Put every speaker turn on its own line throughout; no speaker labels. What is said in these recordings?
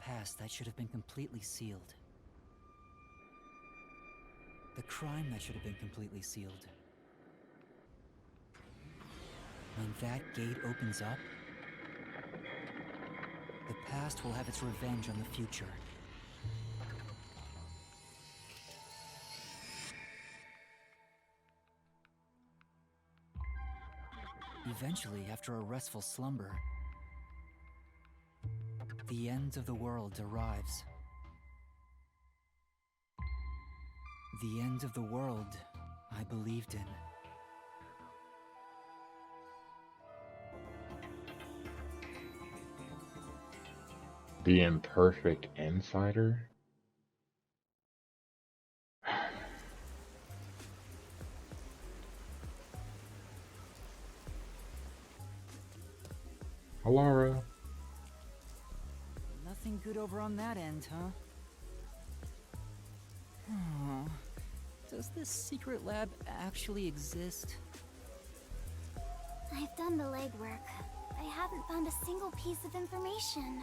past that should have been completely sealed. The crime that should have been completely sealed. When that gate opens up, the past will have its revenge on the future. Eventually, after a restful slumber, the end of the world arrives. The end of the world I believed in.
The imperfect insider? Alara.
Nothing good over on that end, huh? Oh, does this secret lab actually exist?
I've done the legwork. I haven't found a single piece of information.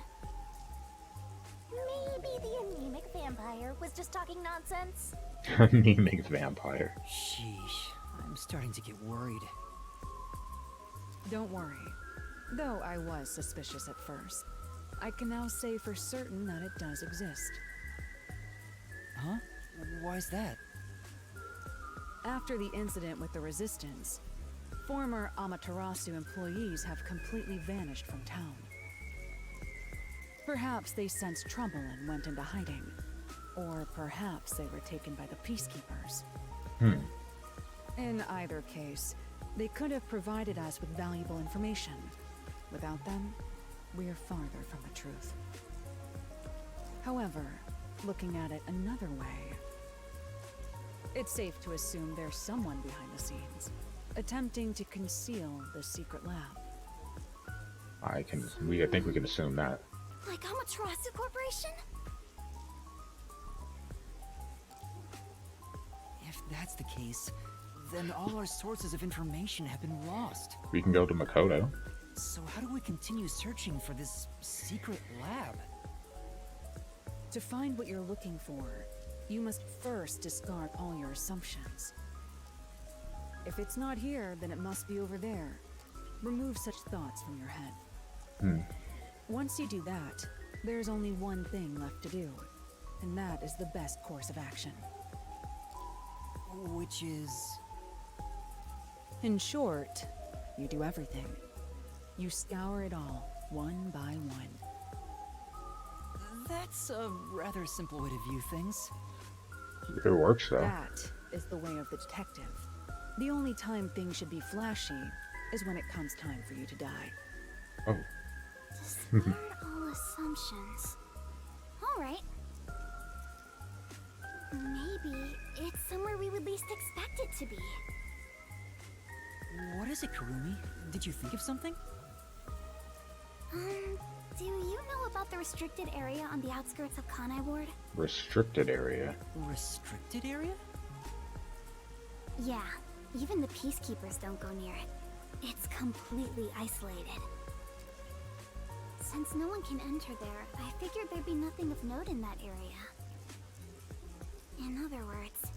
Maybe the anemic vampire was just talking nonsense.
Anemic vampire.
Sheesh, I'm starting to get worried.
Don't worry. Though I was suspicious at first, I can now say for certain that it does exist.
Huh? Why's that?
After the incident with the Resistance, former Amaterasu employees have completely vanished from town. Perhaps they sensed trouble and went into hiding. Or perhaps they were taken by the peacekeepers. In either case, they could have provided us with valuable information. Without them, we're farther from the truth. However, looking at it another way, it's safe to assume there's someone behind the scenes, attempting to conceal the secret lab.
I think we can assume that.
Like Amaterasu Corporation?
If that's the case, then all our sources of information have been lost.
We can go to Makoto.
So how do we continue searching for this secret lab?
To find what you're looking for, you must first discard all your assumptions. If it's not here, then it must be over there. Remove such thoughts from your head. Once you do that, there's only one thing left to do, and that is the best course of action.
Which is...
In short, you do everything. You scour it all, one by one.
That's a rather simple way to view things.
It works though.
That is the way of the detective. The only time things should be flashy is when it comes time for you to die.
Oh.
Discard all assumptions. Alright. Maybe it's somewhere we would least expect it to be.
What is it, Kurumi? Did you think of something?
Do you know about the restricted area on the outskirts of Kanai Ward?
Restricted area.
Restricted area?
Yeah, even the peacekeepers don't go near it. It's completely isolated. Since no one can enter there, I figured there'd be nothing of note in that area. In other words,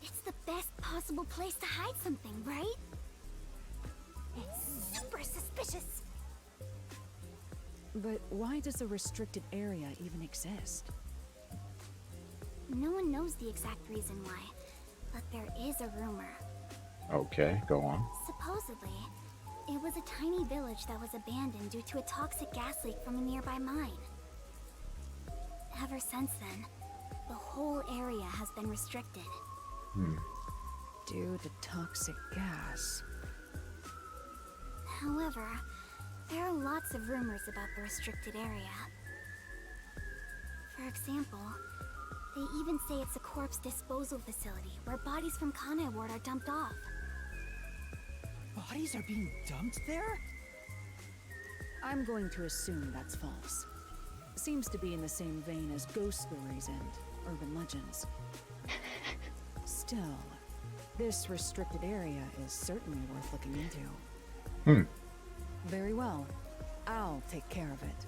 it's the best possible place to hide something, right? It's super suspicious.
But why does a restricted area even exist?
No one knows the exact reason why, but there is a rumor.
Okay, go on.
Supposedly, it was a tiny village that was abandoned due to a toxic gas leak from a nearby mine. Ever since then, the whole area has been restricted.
Due to toxic gas.
However, there are lots of rumors about the restricted area. For example, they even say it's a corpse disposal facility where bodies from Kanai Ward are dumped off.
Bodies are being dumped there?
I'm going to assume that's false. Seems to be in the same vein as ghost stories and urban legends. Still, this restricted area is certainly worth looking into. Very well. I'll take care of it.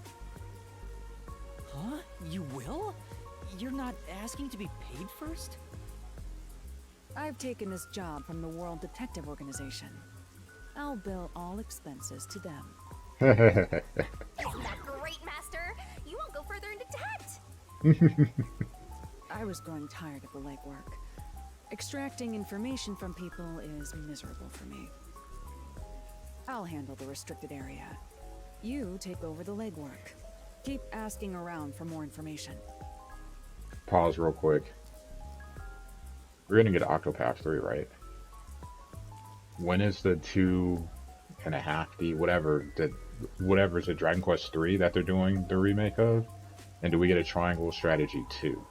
Huh? You will? You're not asking to be paid first?
I've taken this job from the World Detective Organization. I'll bill all expenses to them.
Isn't that great, Master? You won't go further into debt.
I was growing tired of the legwork. Extracting information from people is miserable for me. I'll handle the restricted area. You take over the legwork. Keep asking around for more information.
Pause real quick. We're gonna get Octopath 3, right? When is the 2.5D, whatever's the Dragon Quest 3 that they're doing the remake of? And do we get a Triangle Strategy 2?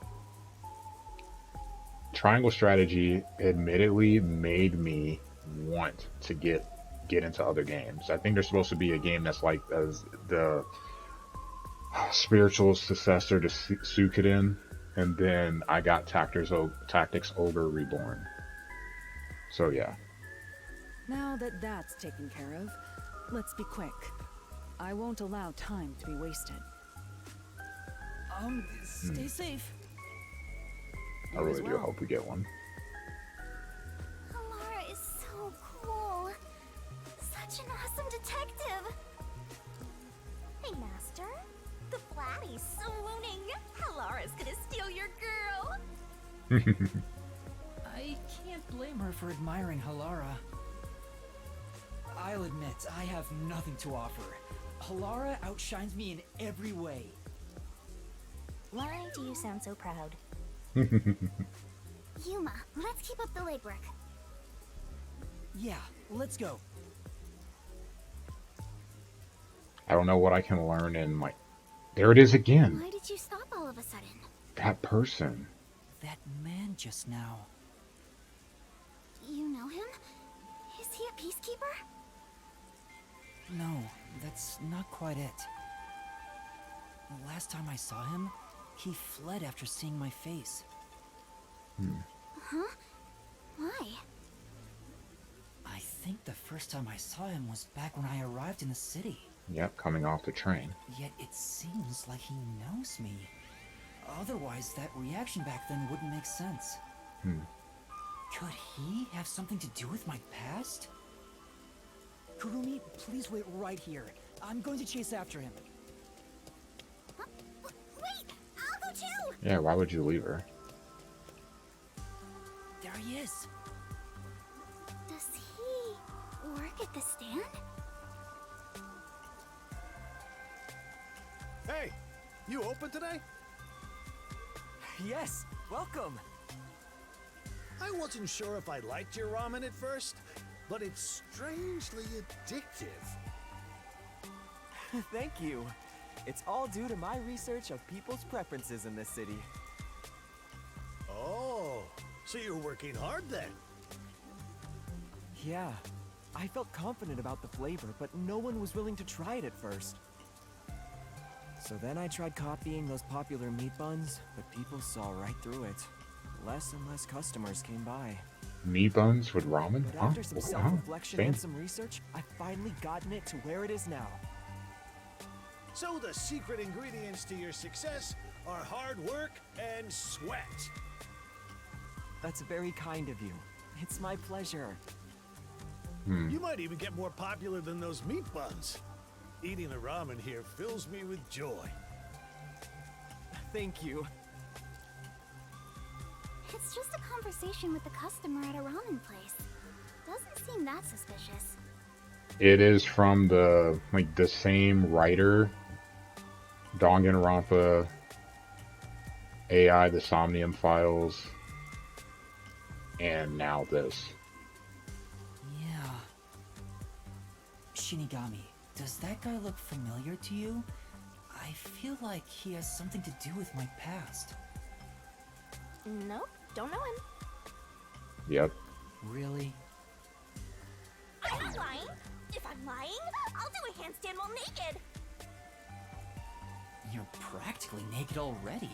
Triangle Strategy admittedly made me want to get into other games. I think there's supposed to be a game that's like the spiritual successor to Suikoden, and then I got Tactics Ogre Reborn. So yeah.
Now that that's taken care of, let's be quick. I won't allow time to be wasted.
Stay safe.
I really do hope we get one.
Halara is so cool. Such an awesome detective. Hey, Master. The Flatty's so mooning. Halara's gonna steal your girl.
I can't blame her for admiring Halara. I'll admit, I have nothing to offer. Halara outshines me in every way.
Why do you sound so proud? Yuma, let's keep up the legwork.
Yeah, let's go.
I don't know what I can learn in my... There it is again.
Why did you stop all of a sudden?
That person.
That man just now.
You know him? Is he a peacekeeper?
No, that's not quite it. The last time I saw him, he fled after seeing my face.
Huh? Why?
I think the first time I saw him was back when I arrived in the city.
Yep, coming off the train.
Yet it seems like he knows me. Otherwise, that reaction back then wouldn't make sense. Could he have something to do with my past? Kurumi, please wait right here. I'm going to chase after him.
Huh? Wait! I'll go too!
Yeah, why would you leave her?
There he is.
Does he work at the stand?
Hey, you open today?
Yes, welcome.
I wasn't sure if I liked your ramen at first, but it's strangely addictive.
Thank you. It's all due to my research of people's preferences in this city.
Oh, so you're working hard then?
Yeah, I felt confident about the flavor, but no one was willing to try it at first. So then I tried copying those popular meat buns, but people saw right through it. Less and less customers came by.
Meat buns with ramen?
But after some
Wow.
self-reflection and
Fancy.
some research, I've finally gotten it to where it is now.
So the secret ingredients to your success are hard work and sweat.
That's very kind of you. It's my pleasure.
You might even get more popular than those meat buns. Eating the ramen here fills me with joy.
Thank you.
It's just a conversation with the customer at a ramen place. Doesn't seem that suspicious.
It is from the same writer, Danganronpa, AI, the Somnium Files, and now this.
Yeah. Shinigami, does that guy look familiar to you? I feel like he has something to do with my past.
Nope, don't know him.
Yep.
Really?
I'm not lying. If I'm lying, I'll do a handstand while naked.
You're practically naked already.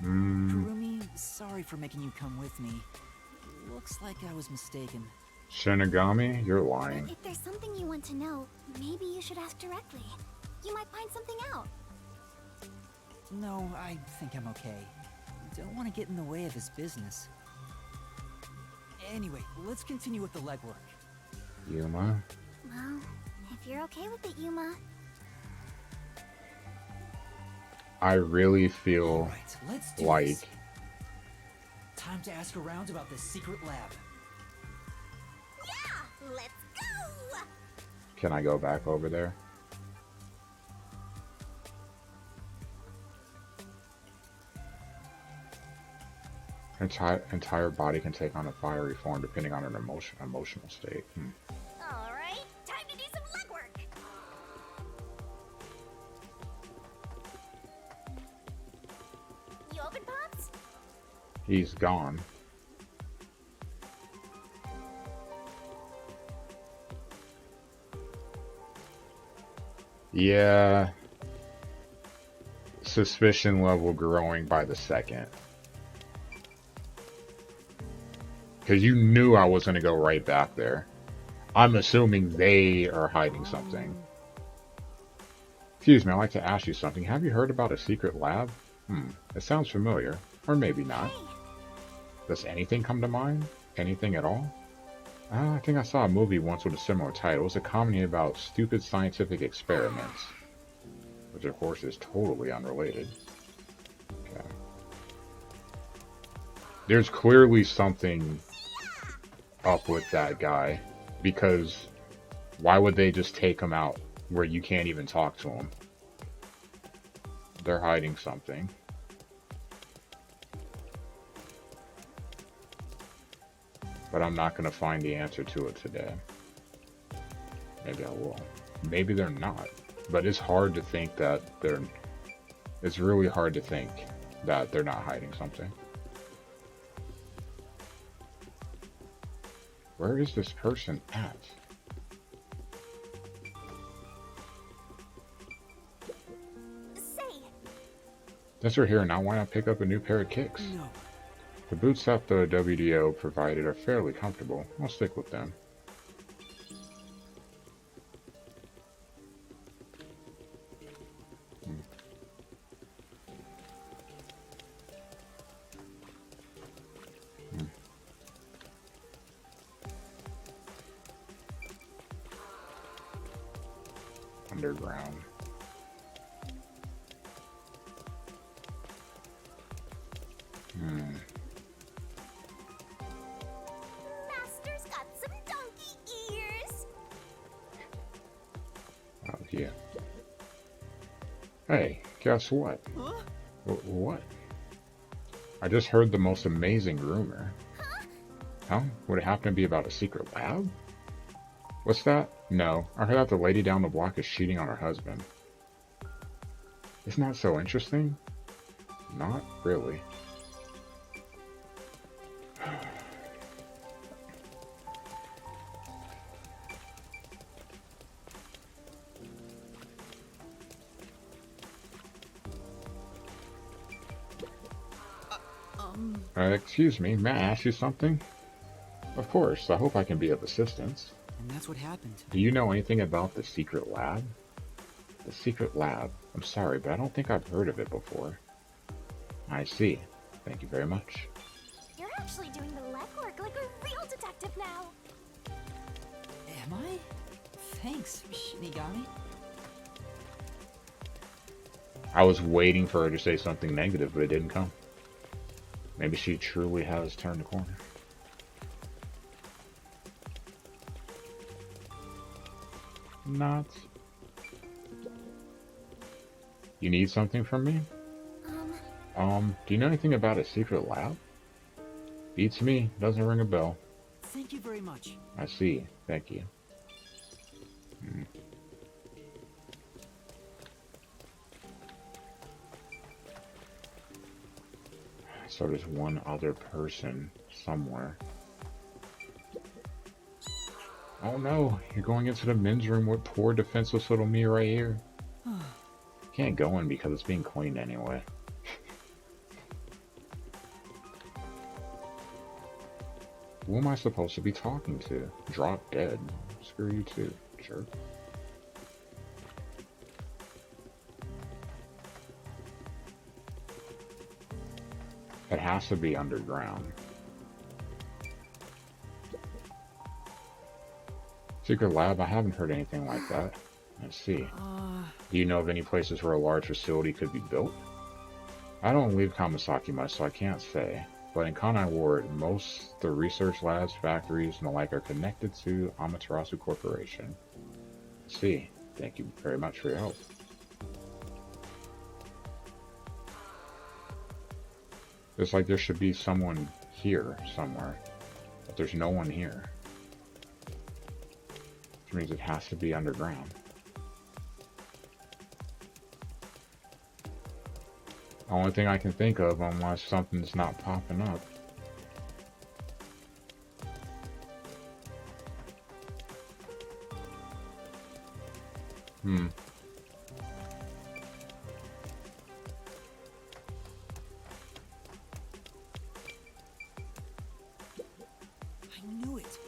Mm,
Kurumi, sorry for making you come with me. Looks like I was mistaken.
Shinigami, you're
But
lying.
if there's something you want to know, maybe you should ask directly. You might find something out.
No, I think I'm okay. Don't want to get in the way of his business. Anyway, let's continue with the legwork.
Yuma?
Well, if you're okay with it, Yuma.
I really feel
Alright, let's do
like
this. Time to ask around about this secret lab.
Yeah, let's go!
can I go back over there? Entire body can take on a fiery form depending on an emotional state.
Alright, time to do some legwork. You open, Pops?
He's gone. Yeah. Suspicion level growing by the second. Because you knew I was going to go right back there. I'm assuming they are hiding something. Excuse me, I'd like to ask you something. Have you heard about a secret lab? It sounds familiar. Or maybe not.
Hey.
Does anything come to mind? Anything at all? I think I saw a movie once with a similar title. It was a comedy about stupid scientific experiments. Which of course is totally unrelated. Okay. There's clearly something up with that guy. Because why would they just take him out where you can't even talk to him? They're hiding something. But I'm not going to find the answer to it today. Maybe I will. Maybe they're not. But it's hard to think that they're... It's really hard to think that they're not hiding something. Where is this person at?
Say.
Since we're here now, why not pick up a new pair of kicks?
No.
The boots that the WDO provided are fairly comfortable. I'll stick with them. Underground.
Master's got some donkey ears.
Oh, yeah. Hey, guess what?
Huh?
What? I just heard the most amazing rumor. Huh? Would it happen to be about a secret lab? What's that? No, I heard that the lady down the block is cheating on her husband. Isn't that so interesting? Not really. Excuse me, may I ask you something? Of course, I hope I can be of assistance.
And that's what happened.
Do you know anything about the secret lab? The secret lab? I'm sorry, but I don't think I've heard of it before. I see. Thank you very much.
You're actually doing the legwork like a real detective now.
Am I? Thanks, Shinigami.
I was waiting for her to say something negative, but it didn't come. Maybe she truly has turned the corner. Not. You need something from me? Do you know anything about a secret lab? Beats me, doesn't ring a bell.
Thank you very much.
I see, thank you. So there's one other person somewhere. Oh no, you're going into the men's room with poor defenseless little me right here. Can't go in because it's being cleaned anyway. Who am I supposed to be talking to? Drop dead. Screw you too, jerk. It has to be underground. Secret lab? I haven't heard anything like that. Let's see. Do you know of any places where a large facility could be built? I don't leave Kamasaki much, so I can't say. But in Kanai Ward, most the research labs, factories, and the like are connected to Amaterasu Corporation. Let's see. Thank you very much for your help. It's like there should be someone here somewhere, but there's no one here. Which means it has to be underground. Only thing I can think of, unless something's not popping up.
I knew it.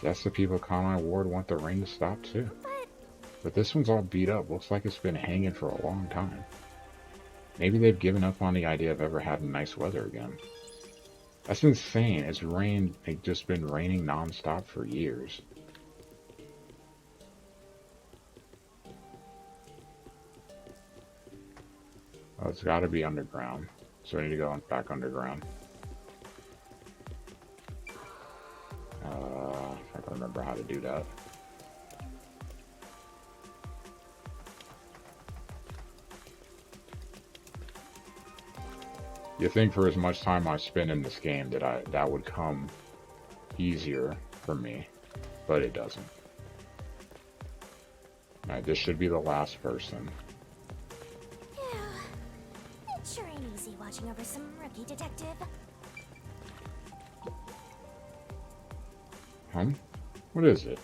Guess the people of Kanai Ward want the rain to stop too. But this one's all beat up. Looks like it's been hanging for a long time. Maybe they've given up on the idea of ever having nice weather again. That's insane. It's just been raining non-stop for years. Oh, it's got to be underground. So I need to go back underground. I don't remember how to do that. You think for as much time I spend in this game that would come easier for me, but it doesn't. Alright, this should be the last person.
Phew. It sure ain't easy watching over some rookie detective.
What is it?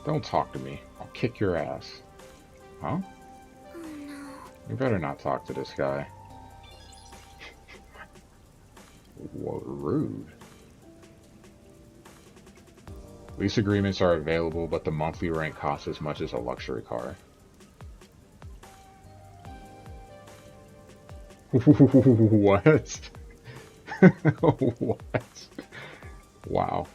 Don't talk to me. I'll kick your ass. Huh?
Oh no.
You better not talk to this guy. What rude. Lease agreements are available, but the monthly rent costs as much as a luxury car. What? What? Wow.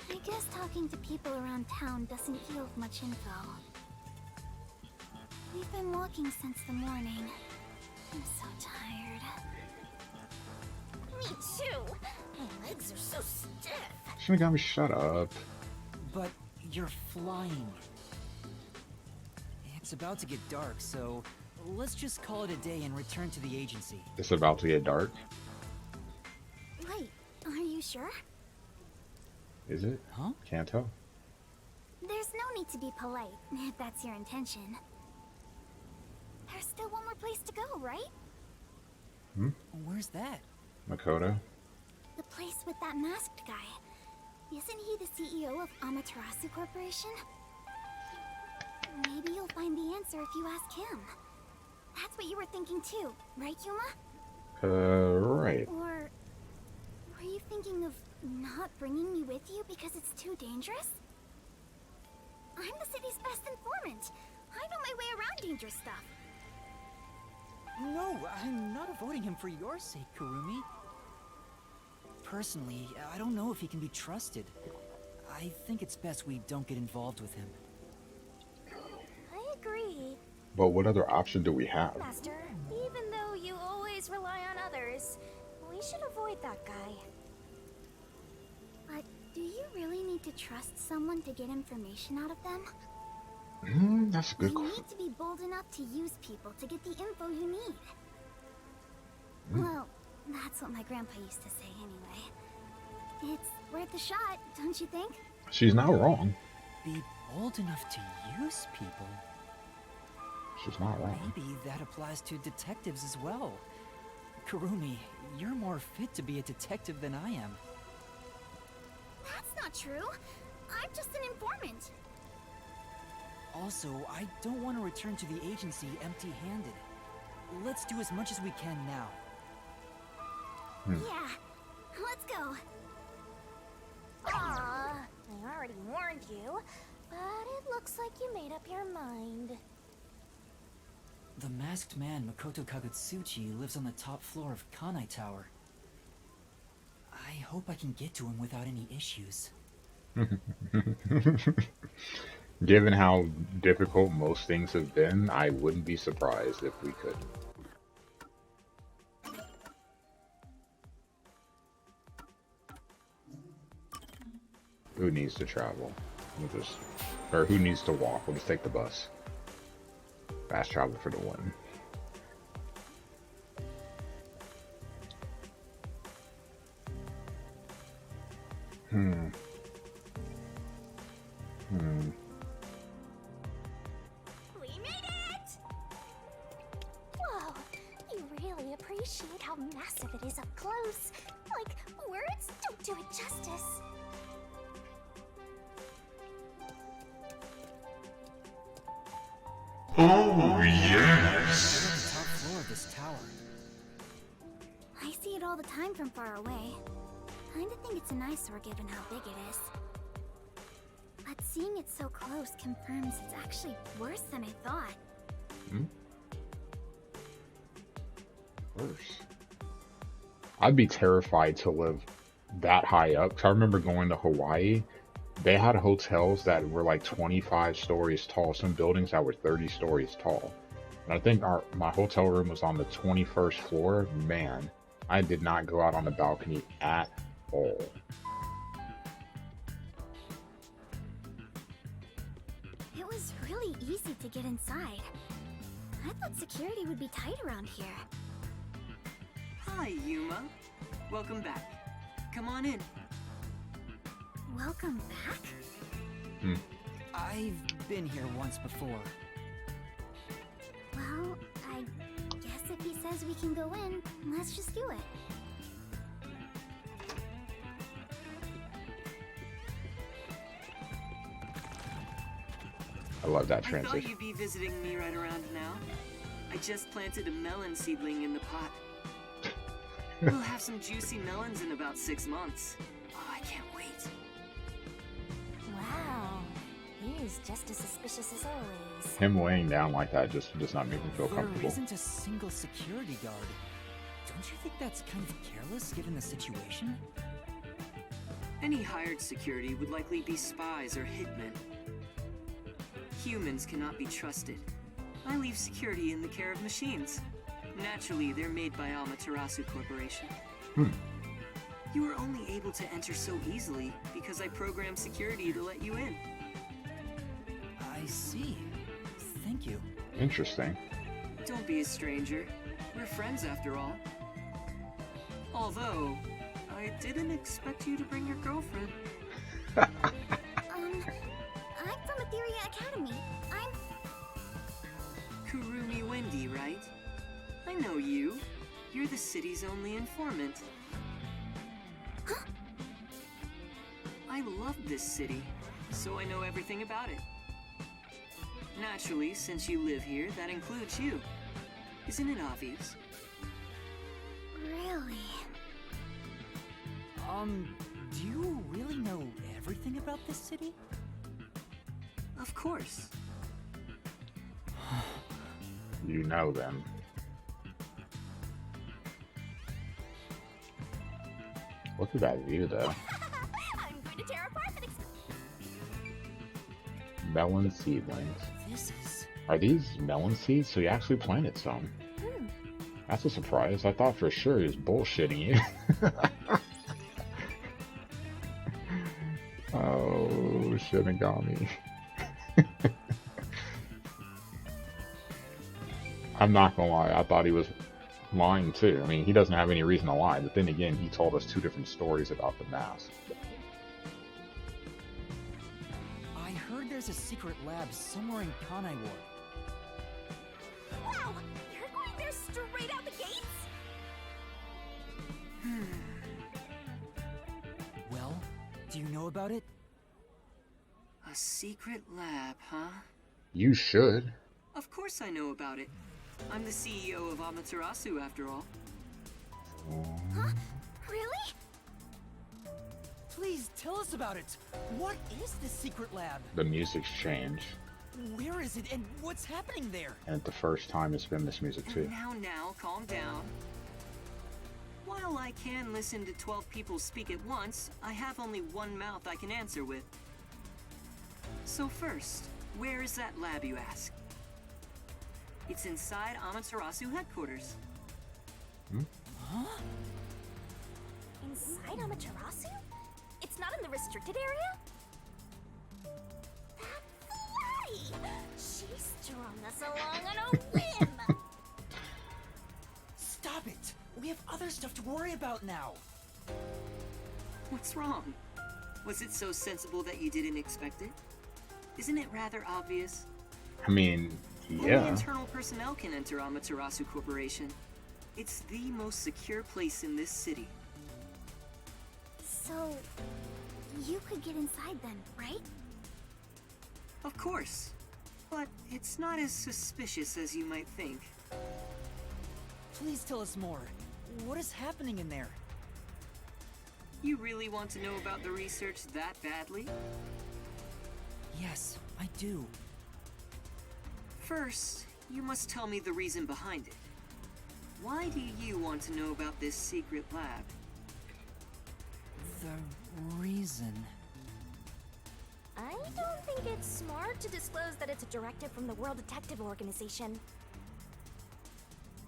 I guess talking to people around town doesn't yield much info. We've been walking since the morning. I'm so tired. Me too. My legs are so stiff.
Shinigami, shut up.
But you're flying. It's about to get dark, so let's just call it a day and return to the agency.
It's about to get dark.
Wait, are you sure?
Is it?
Huh?
Can't tell.
There's no need to be polite, if that's your intention. There's still one more place to go, right?
Where's that?
Makoto?
The place with that masked guy. Isn't he the CEO of Amaterasu Corporation? Maybe you'll find the answer if you ask him. That's what you were thinking too, right, Yuma?
Right.
Or were you thinking of not bringing me with you because it's too dangerous? I'm the city's best informant. I know my way around dangerous stuff.
No, I'm not avoiding him for your sake, Kurumi. Personally, I don't know if he can be trusted. I think it's best we don't get involved with him.
I agree.
But what other option do we have?
Master, even though you always rely on others, we should avoid that guy. But do you really need to trust someone to get information out of them?
That's a good
You
question.
need to be bold enough to use people to get the info you need. Well, that's what my grandpa used to say anyway. It's worth a shot, don't you think?
She's not wrong.
Be bold enough to use people.
She's not wrong.
Maybe that applies to detectives as well. Kurumi, you're more fit to be a detective than I am.
That's not true. I'm just an informant.
Also, I don't want to return to the agency empty-handed. Let's do as much as we can now.
Yeah, Let's go. Aw, I already warned you, but it looks like you made up your mind.
The masked man Makoto Kagutsuchi lives on the top floor of Kanai Tower. I hope I can get to him without any issues.
Given how difficult most things have been, I wouldn't be surprised if we could. Who needs to travel? Or who needs to walk? We'll just take the bus. Fast travel for the win.
We made it! Whoa, you really appreciate how massive it is up close. Like, words don't do it justice.
Oh, yes!
We're on the top floor of this tower.
I see it all the time from far away. Kinda think it's an eyesore given how big it is. But seeing it so close confirms it's actually worse than I thought.
Worse. I'd be terrified to live that high up. 'Cause I remember going to Hawaii. They had hotels that were like 25 stories tall. Some buildings that were 30 stories tall. And I think my hotel room was on the 21st floor. Man, I did not go out on the balcony at all.
It was really easy to get inside. I thought security would be tight around here.
Hi, Yuma. Welcome back. Come on in.
Welcome back?
I've been here once before.
Well, I guess if he says we can go in, let's just do it.
I love that
I thought
transition.
you'd be visiting me right around now. I just planted a melon seedling in the pot. We'll have some juicy melons in about 6 months. Oh, I can't wait.
Wow, he's just as suspicious as always.
Him laying down like that just does not make me feel
There
comfortable.
isn't a single security guard. Don't you think that's kind of careless given the situation?
Any hired security would likely be spies or hitmen. Humans cannot be trusted. I leave security in the care of machines. Naturally, they're made by Amaterasu Corporation. You were only able to enter so easily because I programmed security to let you in.
I see. Thank you.
Interesting.
Don't be a stranger. We're friends after all. Although, I didn't expect you to bring your girlfriend.
I'm from Etheria Academy. I'm...
Kurumi Wendy, right? I know you. You're the city's only informant.
Huh?
I love this city, so I know everything about it. Naturally, since you live here, that includes you. Isn't it obvious?
Really?
Do you really know everything about this city?
Of course.
You know them. Look at that view, though.
I'm going to tear apart the
Melon seedlings.
This is...
Are these melon seeds? So you actually planted some. That's a surprise. I thought for sure he was bullshitting you. Oh, Shinigami. I'm not gonna lie, I thought he was lying too. I mean, he doesn't have any reason to lie, but then again, he told us 2 different stories about the mask.
I heard there's a secret lab somewhere in Kanai Ward.
Wow! You're going there straight out the gates?
Well, do you know about it?
A secret lab, huh?
You should.
Of course I know about it. I'm the CEO of Amaterasu, after all.
Huh? Really?
Please tell us about it. What is this secret lab?
The music's changed.
Where is it and what's happening there?
And the first time it's been this music too.
Now, calm down. While I can listen to 12 people speak at once, I have only one mouth I can answer with. So first, where is that lab, you ask? It's inside Amaterasu headquarters.
Huh?
Inside Amaterasu? It's not in the restricted area? That's why! She strung us along on a whim!
Stop it! We have other stuff to worry about now.
What's wrong? Was it so sensible that you didn't expect it? Isn't it rather obvious?
I mean,
Only
yeah.
internal personnel can enter Amaterasu Corporation. It's the most secure place in this city.
So, you could get inside then, right?
Of course. But it's not as suspicious as you might think.
Please tell us more. What is happening in there?
You really want to know about the research that badly?
Yes, I do.
First, you must tell me the reason behind it. Why do you want to know about this secret lab?
The reason...
I don't think it's smart to disclose that it's a directive from the World Detective Organization.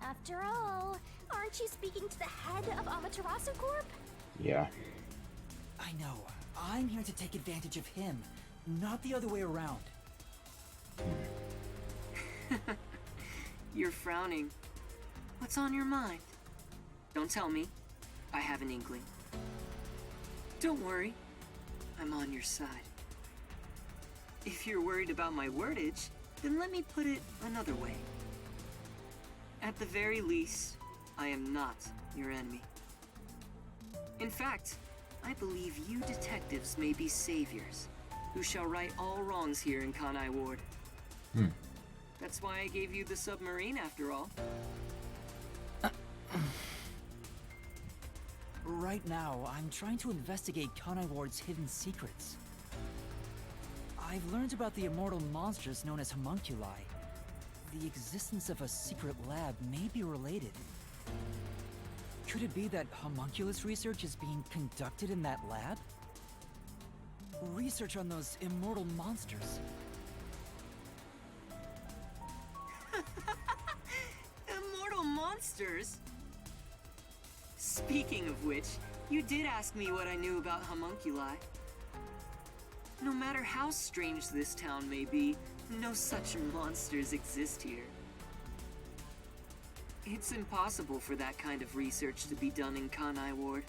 After all, aren't you speaking to the head of Amaterasu Corp?
Yeah.
I know. I'm here to take advantage of him, not the other way around.
You're frowning. What's on your mind? Don't tell me. I have an inkling. Don't worry. I'm on your side. If you're worried about my wordage, then let me put it another way. At the very least, I am not your enemy. In fact, I believe you detectives may be saviors, who shall right all wrongs here in Kanai Ward. That's why I gave you the submarine, after all.
Right now, I'm trying to investigate Kanai Ward's hidden secrets. I've learned about the immortal monsters known as homunculi. The existence of a secret lab may be related. Could it be that homunculus research is being conducted in that lab? Research on those immortal monsters.
Immortal monsters? Speaking of which, you did ask me what I knew about homunculi. No matter how strange this town may be, no such monsters exist here. It's impossible for that kind of research to be done in Kanai Ward.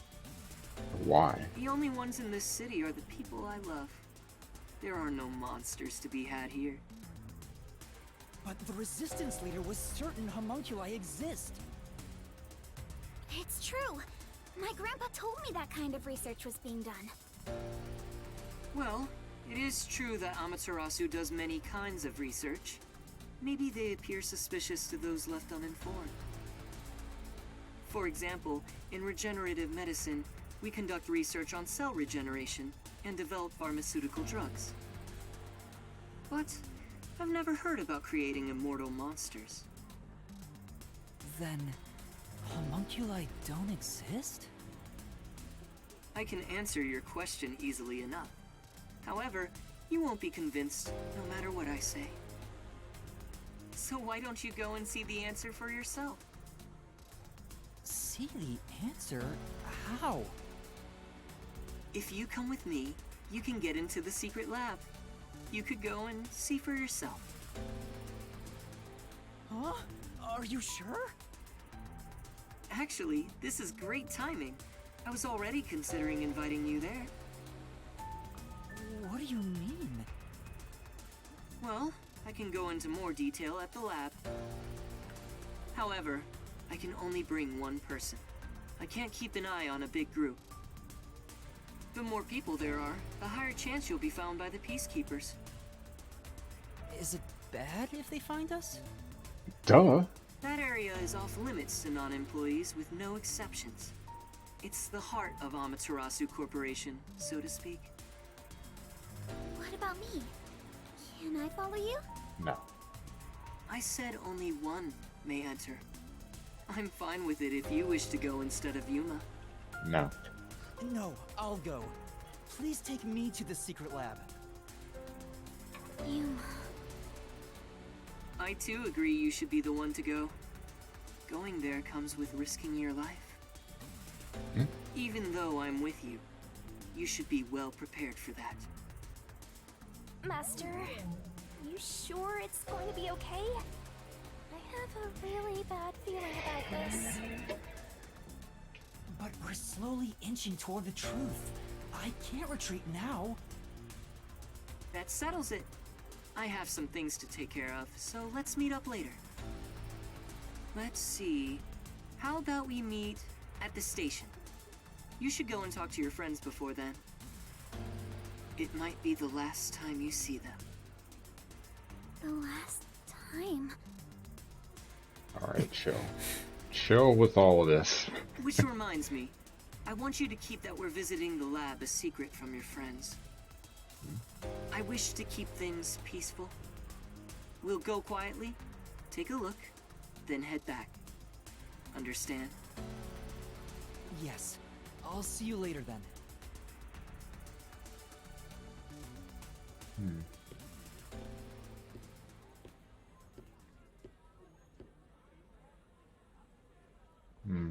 Why?
The only ones in this city are the people I love. There are no monsters to be had here.
But the resistance leader was certain homunculi exist.
It's true. My grandpa told me that kind of research was being done.
Well, it is true that Amaterasu does many kinds of research. Maybe they appear suspicious to those left uninformed. For example, in regenerative medicine, we conduct research on cell regeneration and develop pharmaceutical drugs. But I've never heard about creating immortal monsters.
Then, homunculi don't exist?
I can answer your question easily enough. However, you won't be convinced no matter what I say. So why don't you go and see the answer for yourself?
See the answer? How?
If you come with me, you can get into the secret lab. You could go and see for yourself.
Huh? Are you sure?
Actually, this is great timing. I was already considering inviting you there.
What do you mean?
Well, I can go into more detail at the lab. However, I can only bring one person. I can't keep an eye on a big group. The more people there are, the higher chance you'll be found by the peacekeepers.
Is it bad if they find us?
Duh.
That area is off limits to non-employees with no exceptions. It's the heart of Amaterasu Corporation, so to speak.
What about me? Can I follow you?
No.
I said only one may enter. I'm fine with it if you wish to go instead of Yuma.
No.
No, I'll go. Please take me to the secret lab.
Yuma.
I too agree you should be the one to go. Going there comes with risking your life.
Hmm?
Even though I'm with you, you should be well prepared for that.
Master, you sure it's going to be okay? I have a really bad feeling about this.
But we're slowly inching toward the truth. I can't retreat now.
That settles it. I have some things to take care of, so let's meet up later. Let's see. How about we meet at the station? You should go and talk to your friends before then. It might be the last time you see them.
The last time.
Alright, chill. Chill with all of this.
Which reminds me, I want you to keep that we're visiting the lab a secret from your friends. I wish to keep things peaceful. We'll go quietly, take a look, then head back. Understand?
Yes. I'll see you later then.
Hmm. Hmm.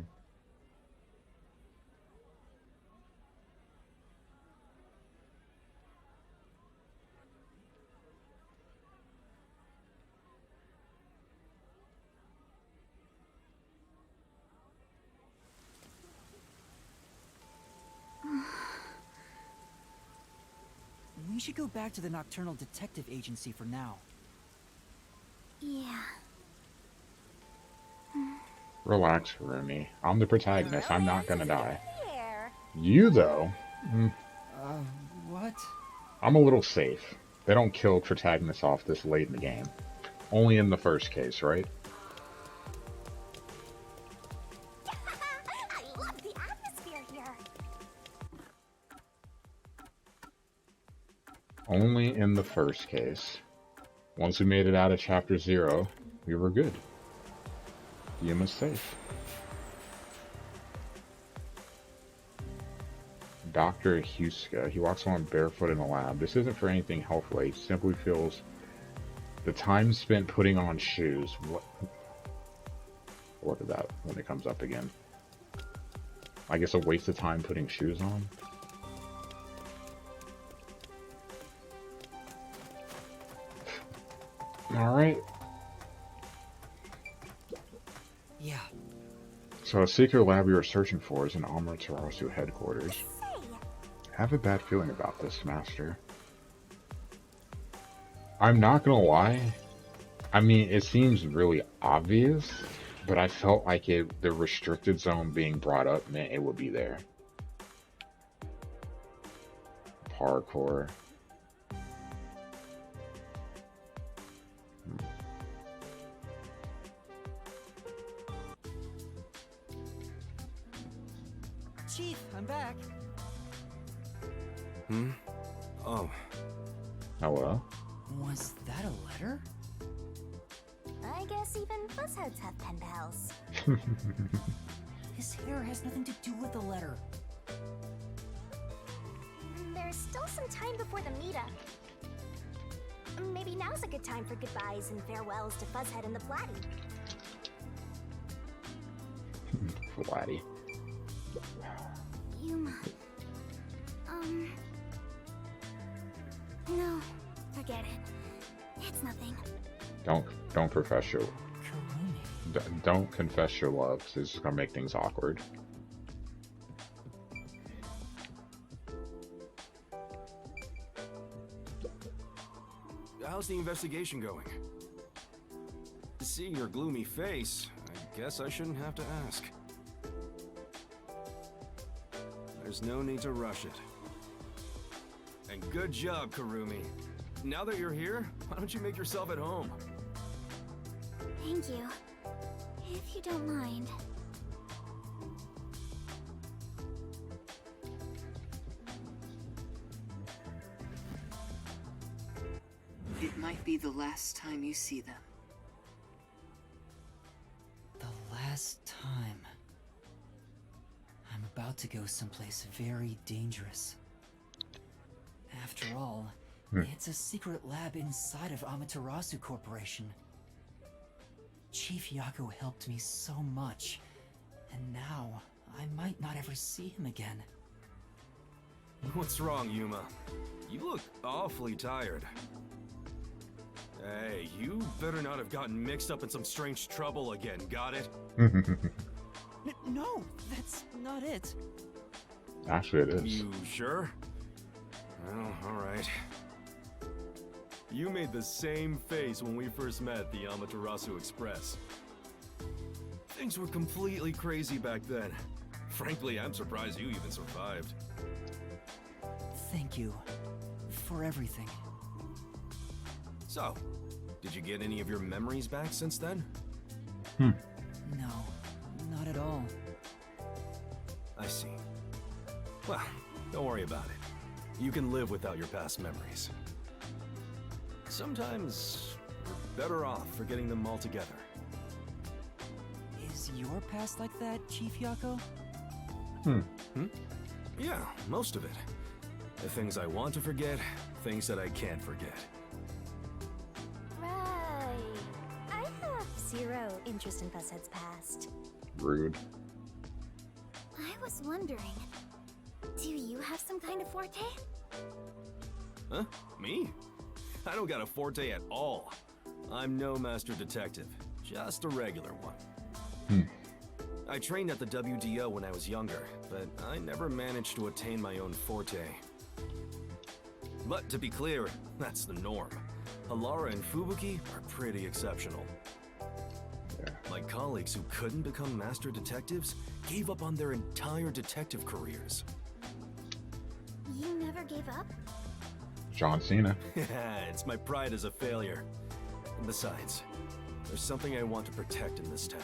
We should go back to the Nocturnal Detective Agency for now.
Yeah.
Relax, Kurumi. I'm the protagonist. I'm not gonna die.
Here.
You, though,
What?
I'm a little safe. They don't kill protagonists off this late in the game. Only in the first case, right?
I love the atmosphere here.
Only in the first case. Once we made it out of Chapter 0, we were good. Yuma's safe. Dr. Huesca. He walks around barefoot in the lab. This isn't for anything health-related. He simply feels the time spent putting on shoes. What is that when it comes up again? I guess a waste of time putting shoes on? Alright.
Yeah.
So a secret lab we were searching for is in Amaterasu headquarters.
Say,
I have a bad feeling about this, Master. I'm not gonna lie. I mean, it seems really obvious, but I felt like the restricted zone being brought up meant it would be there. Parkour.
Chief, I'm back.
Hmm? Oh.
Hello?
Was that a letter?
I guess even fuzzheads have pen pals.
His hair has nothing to do with the letter.
There's still some time before the meetup. Maybe now's a good time for goodbyes and farewells to Fuzzhead and the Platy.
Flatty.
Yuma. No, forget it. It's nothing.
Don't profess your
Kurumi.
don't confess your love, 'cause it's just gonna make things awkward.
How's the investigation going? Seeing your gloomy face, I guess I shouldn't have to ask. There's no need to rush it. And good job, Kurumi. Now that you're here, why don't you make yourself at home?
Thank you. If you don't mind.
it might be the last time you see them.
The last time. I'm about to go someplace very dangerous. After all, it's a secret lab inside of Amaterasu Corporation. Chief Yako helped me so much, and now I might not ever see him again.
What's wrong, Yuma? You look awfully tired. Hey, you better not have gotten mixed up in some strange trouble again, got it?
No, that's not it.
Actually, it is.
You sure? Well, alright. You made the same face when we first met at the Amaterasu Express. Things were completely crazy back then. Frankly, I'm surprised you even survived.
Thank you for everything.
So, did you get any of your memories back since then?
No, not at all.
I see. Well, don't worry about it. You can live without your past memories. Sometimes, you're better off forgetting them altogether.
Is your past like that, Chief Yako?
Yeah, most of it. The things I want to forget, things that I can't forget.
Right. I have zero interest in Fushead's past.
Rude.
I was wondering, do you have some kind of forte?
Huh? Me? I don't got a forte at all. I'm no master detective, just a regular one. I trained at the WDO when I was younger, but I never managed to attain my own forte. But to be clear, that's the norm. Halara and Fubuki are pretty exceptional.
Yeah.
My colleagues who couldn't become master detectives gave up on their entire detective careers.
You never gave up?
John Cena.
It's my pride as a failure. And besides, there's something I want to protect in this town.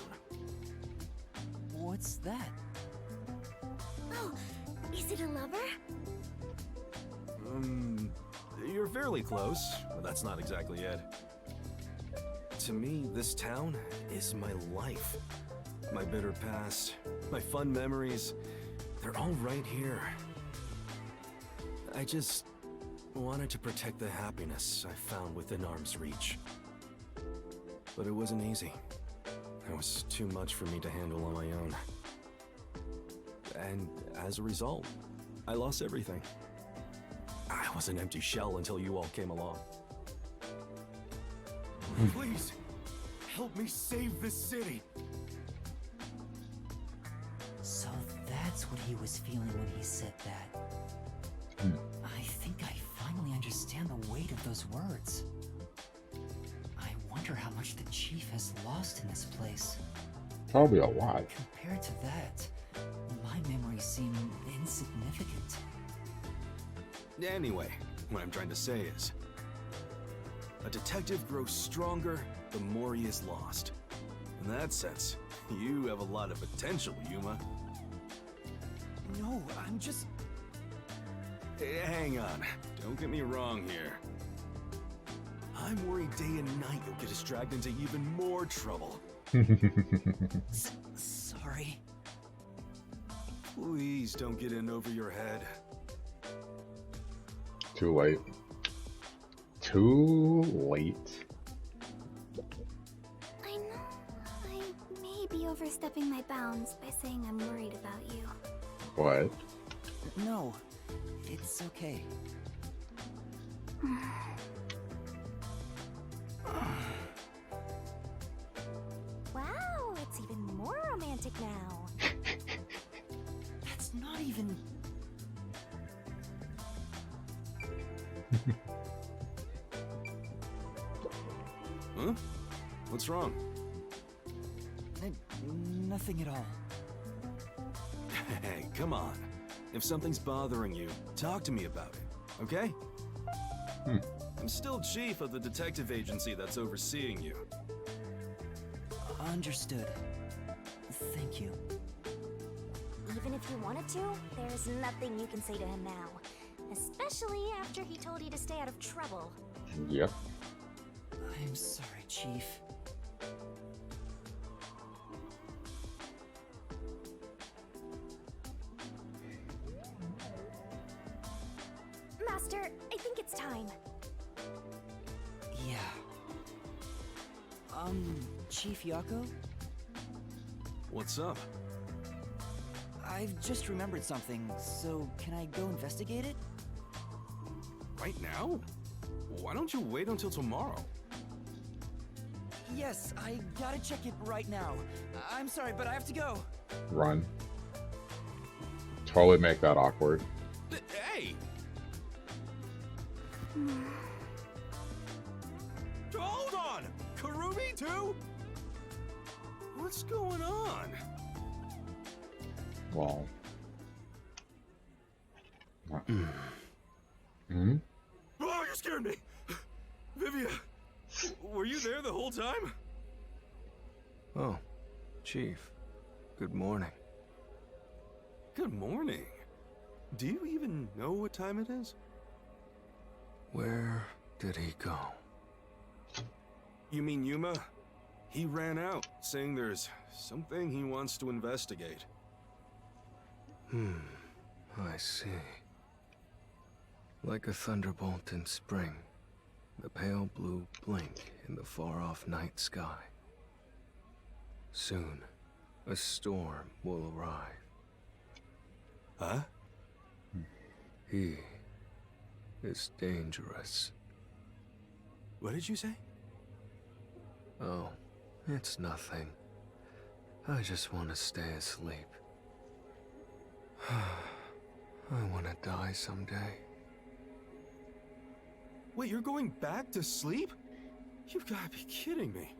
What's that?
Oh, is it a lover?
You're fairly close, but that's not exactly it. To me, this town is my life. My bitter past, my fun memories, they're all right here. I just wanted to protect the happiness I found within arm's reach. But it wasn't easy. It was too much for me to handle on my own. And as a result, I lost everything. I was an empty shell until you all came along. Please, help me save this city.
So that's what he was feeling when he said that. I think I finally understand the weight of those words. I wonder how much the chief has lost in this place.
Probably a lot.
Compared to that, my memories seem insignificant.
Anyway, what I'm trying to say is, a detective grows stronger the more he is lost. In that sense, you have a lot of potential, Yuma.
No, I'm just...
Hey, hang on, don't get me wrong here. I'm worried day and night you'll get us dragged into even more trouble.
Sorry.
Please don't get in over your head.
Too late. Too late.
I know I may be overstepping my bounds by saying I'm worried about you.
What?
No, it's okay.
Wow, it's even more romantic now.
That's not even...
Huh? What's wrong?
Nothing at all.
Hey, come on. If something's bothering you, talk to me about it, okay? I'm still chief of the detective agency that's overseeing you.
Understood. Thank you.
Even if you wanted to, there's nothing you can say to him now. Especially after he told you to stay out of trouble.
Yep.
I'm sorry, Chief.
Master, I think it's time.
Yeah. Chief Yako?
What's up?
I've just remembered something, so can I go investigate it?
Right now? Why don't you wait until tomorrow?
Yes, I gotta check it right now. I'm sorry, but I have to go.
Run. Totally make that awkward.
Hey! Hold on! Kurumi too? What's going on?
Well. Hmm?
Oh, you scared me! Vivia, were you there the whole time?
Oh, Chief. Good morning.
Good morning. Do you even know what time it is?
Where did he go?
You mean Yuma? He ran out, saying there's something he wants to investigate.
I see. Like a thunderbolt in spring, the pale blue blink in the far-off night sky. Soon, a storm will arrive.
Huh?
He is dangerous.
What did you say?
Oh, it's nothing. I just want to stay asleep. I want to die someday.
Wait, you're going back to sleep? You've got to be kidding me.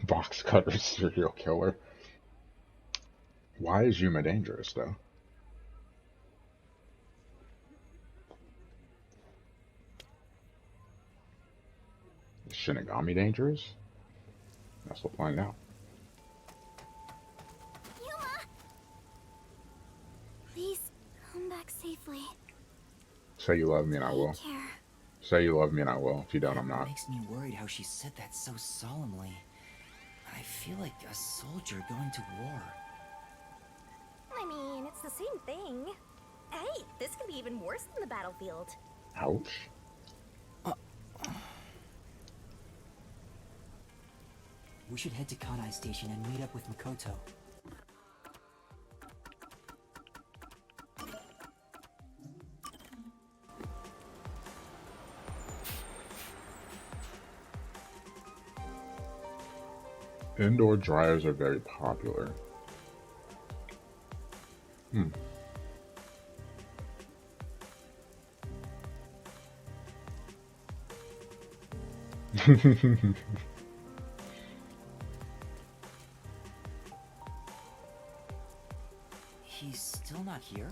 Box cutter serial killer. Why is Yuma dangerous, though? Is Shinigami dangerous? Guess we'll find out.
Yuma! Please, come back safely.
Say you love me and I will.
Take care.
Say you love me and I will. If you don't, I'm
It
not.
makes me worried how she said that so solemnly. I feel like a soldier going to war.
I mean, it's the same thing. Hey, this can be even worse than the battlefield.
Ouch.
We should head to Kanai Station and meet up with Makoto.
Indoor dryers are very popular.
He's still not here?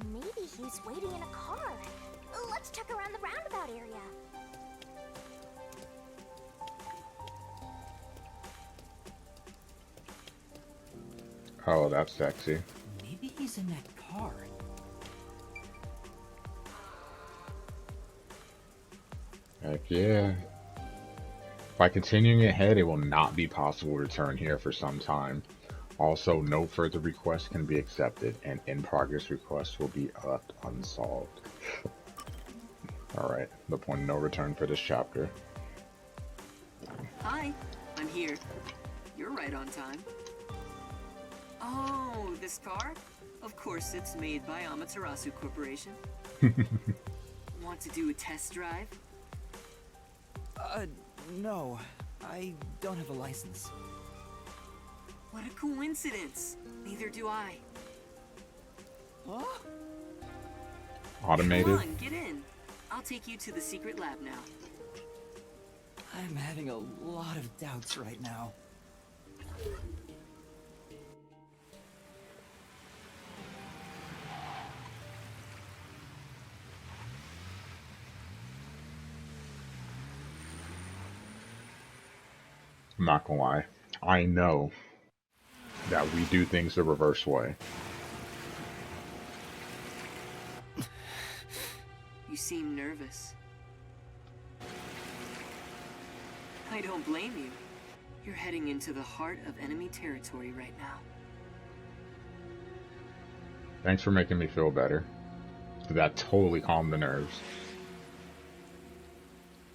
Maybe he's waiting in a car. Let's check around the roundabout area.
Oh, that's sexy.
Maybe he's in that car.
Heck yeah. By continuing ahead, it will not be possible to return here for some time. Also, no further requests can be accepted, and in-progress requests will be left unsolved. Alright, the point of no return for this chapter.
Hi, I'm here. You're right on time. Oh, this car? Of course, it's made by Amaterasu Corporation. Want to do a test drive?
No. I don't have a license.
What a coincidence. Neither do I.
Huh?
Automated?
Come on, get in. I'll take you to the secret lab now.
I'm having a lot of doubts right now.
I'm not gonna lie. I know that we do things the reverse way.
You seem nervous. I don't blame you. You're heading into the heart of enemy territory right now.
Thanks for making me feel better. That totally calmed the nerves.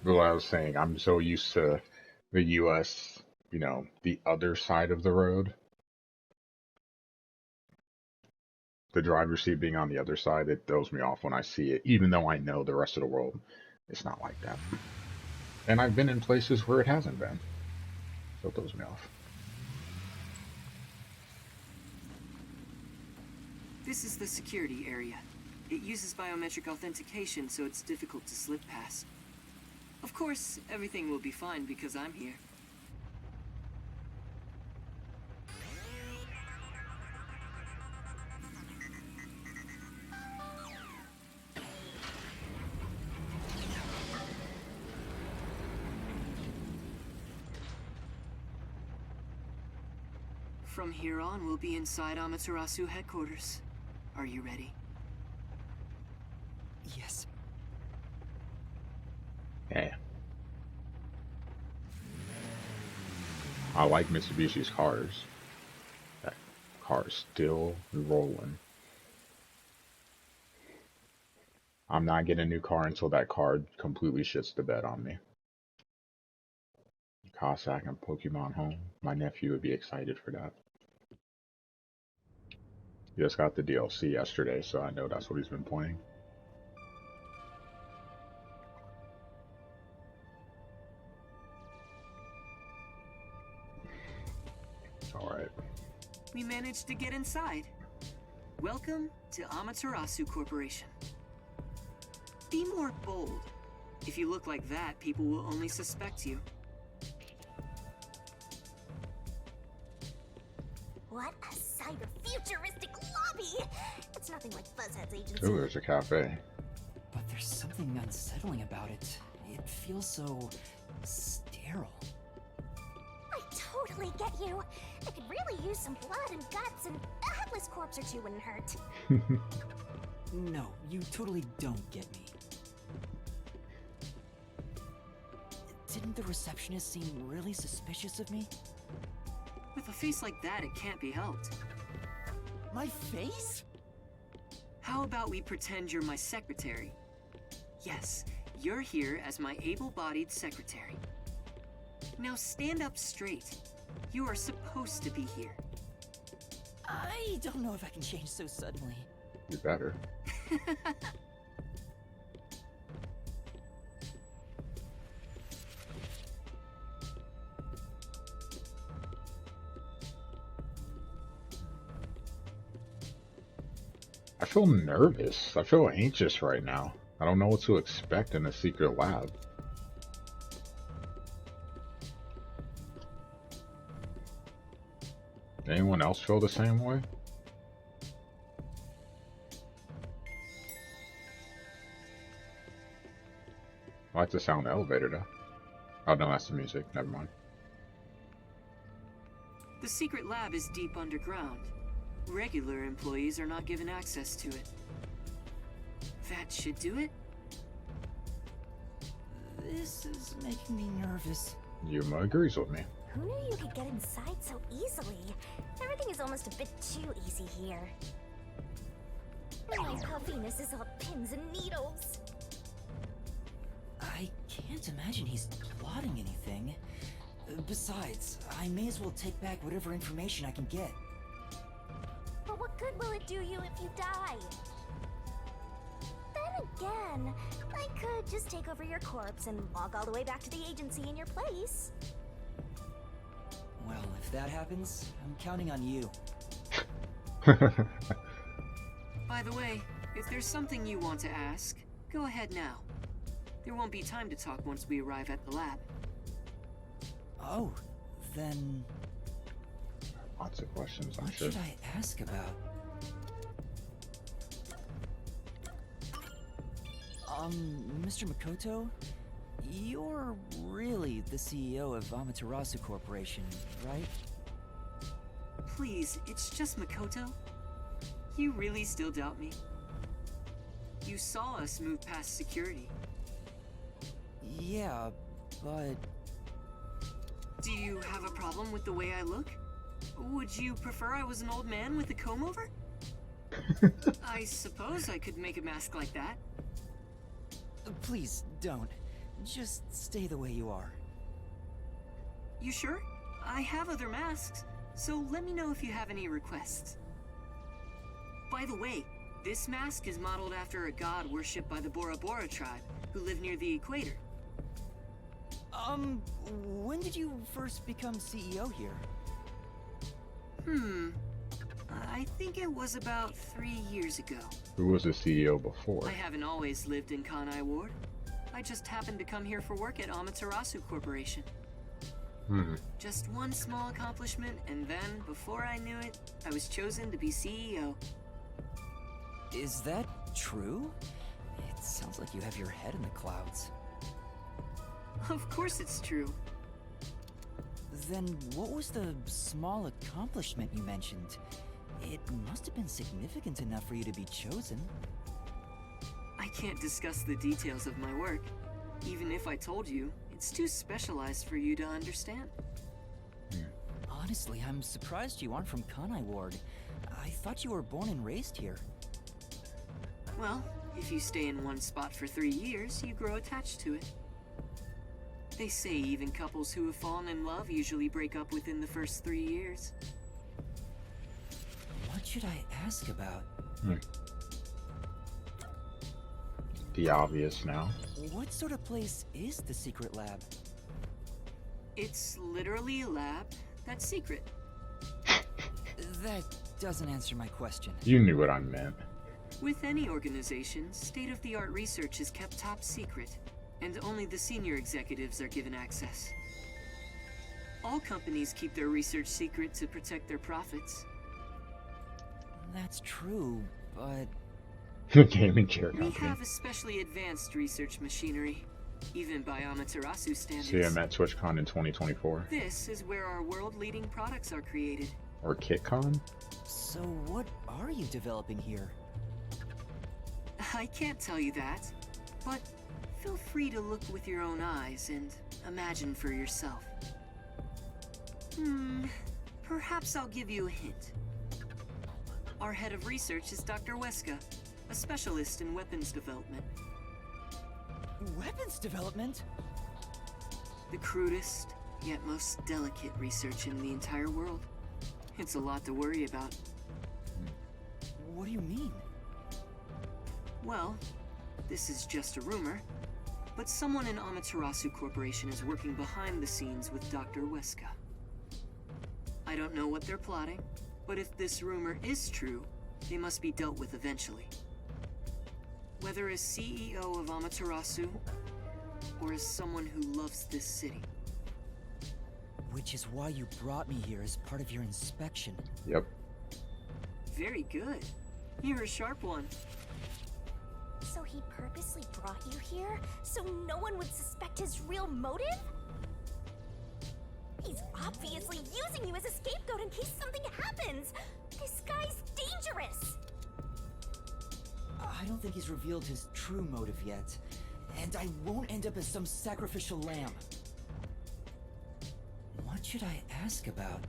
But what I was saying, I'm so used to the US, you know, the other side of the road. The driver's seat being on the other side, it throws me off when I see it, even though I know the rest of the world is not like that. And I've been in places where it hasn't been. So it throws me off.
This is the security area. It uses biometric authentication, so it's difficult to slip past. Of course, everything will be fine because I'm here. From here on, we'll be inside Amaterasu headquarters. Are you ready?
Yes.
Yeah. I like Mitsubishi's cars. That car's still rolling. I'm not getting a new car until that car completely shits the bed on me. Cossack and Pokemon Home. My nephew would be excited for that. He just got the DLC yesterday, so I know that's what he's been playing. Alright.
We managed to get inside. Welcome to Amaterasu Corporation. Be more bold. If you look like that, people will only suspect you.
What a sight of futuristic lobby! It's nothing like Fuzzhead's agency.
Ooh, there's a cafe.
But there's something unsettling about it. It feels so sterile.
I totally get you. I could really use some blood and guts, and a headless corpse or two wouldn't hurt.
No, you totally don't get me. Didn't the receptionist seem really suspicious of me?
With a face like that, it can't be helped.
My face?
How about we pretend you're my secretary? Yes, you're here as my able-bodied secretary. Now stand up straight. You are supposed to be here.
I don't know if I can change so suddenly.
You better. I feel nervous. I feel anxious right now. I don't know what to expect in a secret lab. Anyone else feel the same way? I like the sound of the elevator though. Oh no, that's the music. Never mind.
The secret lab is deep underground. Regular employees are not given access to it. That should do it.
This is making me nervous.
Yuma agrees with me.
Who knew you could get inside so easily? Everything is almost a bit too easy here. My puffiness is all pins and needles.
I can't imagine he's plotting anything. Besides, I may as well take back whatever information I can get.
But what good will it do you if you die? Then again, I could just take over your corpse and walk all the way back to the agency in your place.
Well, if that happens, I'm counting on you.
By the way, if there's something you want to ask, go ahead now. There won't be time to talk once we arrive at the lab.
Oh, then...
Lots of questions, I'm
What
sure.
should I ask about? Mr. Makoto? You're really the CEO of Amaterasu Corporation, right?
Please, it's just Makoto. You really still doubt me? You saw us move past security.
Yeah, but...
Do you have a problem with the way I look? Would you prefer I was an old man with a comb over? I suppose I could make a mask like that.
Please, don't. Just stay the way you are.
You sure? I have other masks, so let me know if you have any requests. By the way, this mask is modeled after a god worshipped by the Bora Bora tribe, who live near the equator.
When did you first become CEO here?
I think it was about 3 years ago.
Who was the CEO before?
I haven't always lived in Kanai Ward. I just happened to come here for work at Amaterasu Corporation. Just one small accomplishment, and then, before I knew it, I was chosen to be CEO.
Is that true? It sounds like you have your head in the clouds.
Of course it's true.
Then what was the small accomplishment you mentioned? It must have been significant enough for you to be chosen.
I can't discuss the details of my work. Even if I told you, it's too specialized for you to understand.
Honestly, I'm surprised you aren't from Kanai Ward. I thought you were born and raised here.
Well, if you stay in one spot for 3 years, you grow attached to it. They say even couples who have fallen in love usually break up within the first 3 years.
What should I ask about?
The obvious now.
What sort of place is the secret lab?
It's literally a lab that's secret.
That doesn't answer my question.
You knew what I meant.
With any organization, state-of-the-art research is kept top secret, and only the senior executives are given access. All companies keep their research secret to protect their profits.
That's true, but...
Gaming chair
We
company.
have especially advanced research machinery, even by Amaterasu standards.
See, I'm at TwitchCon in 2024.
This is where our world-leading products are created.
Or KitCon?
So what are you developing here?
I can't tell you that, but feel free to look with your own eyes and imagine for yourself. Perhaps I'll give you a hint. Our head of research is Dr. Huesca, a specialist in weapons development.
Weapons development?
The crudest, yet most delicate research in the entire world. It's a lot to worry about.
What do you mean?
Well, this is just a rumor, but someone in Amaterasu Corporation is working behind the scenes with Dr. Huesca. I don't know what they're plotting, but if this rumor is true, they must be dealt with eventually. Whether as CEO of Amaterasu, or as someone who loves this city.
Which is why you brought me here as part of your inspection.
Yep.
Very good. You're a sharp one.
So he purposely brought you here so no one would suspect his real motive? He's obviously using you as a scapegoat in case something happens. This guy's dangerous.
I don't think he's revealed his true motive yet. And I won't end up as some sacrificial lamb. What should I ask about?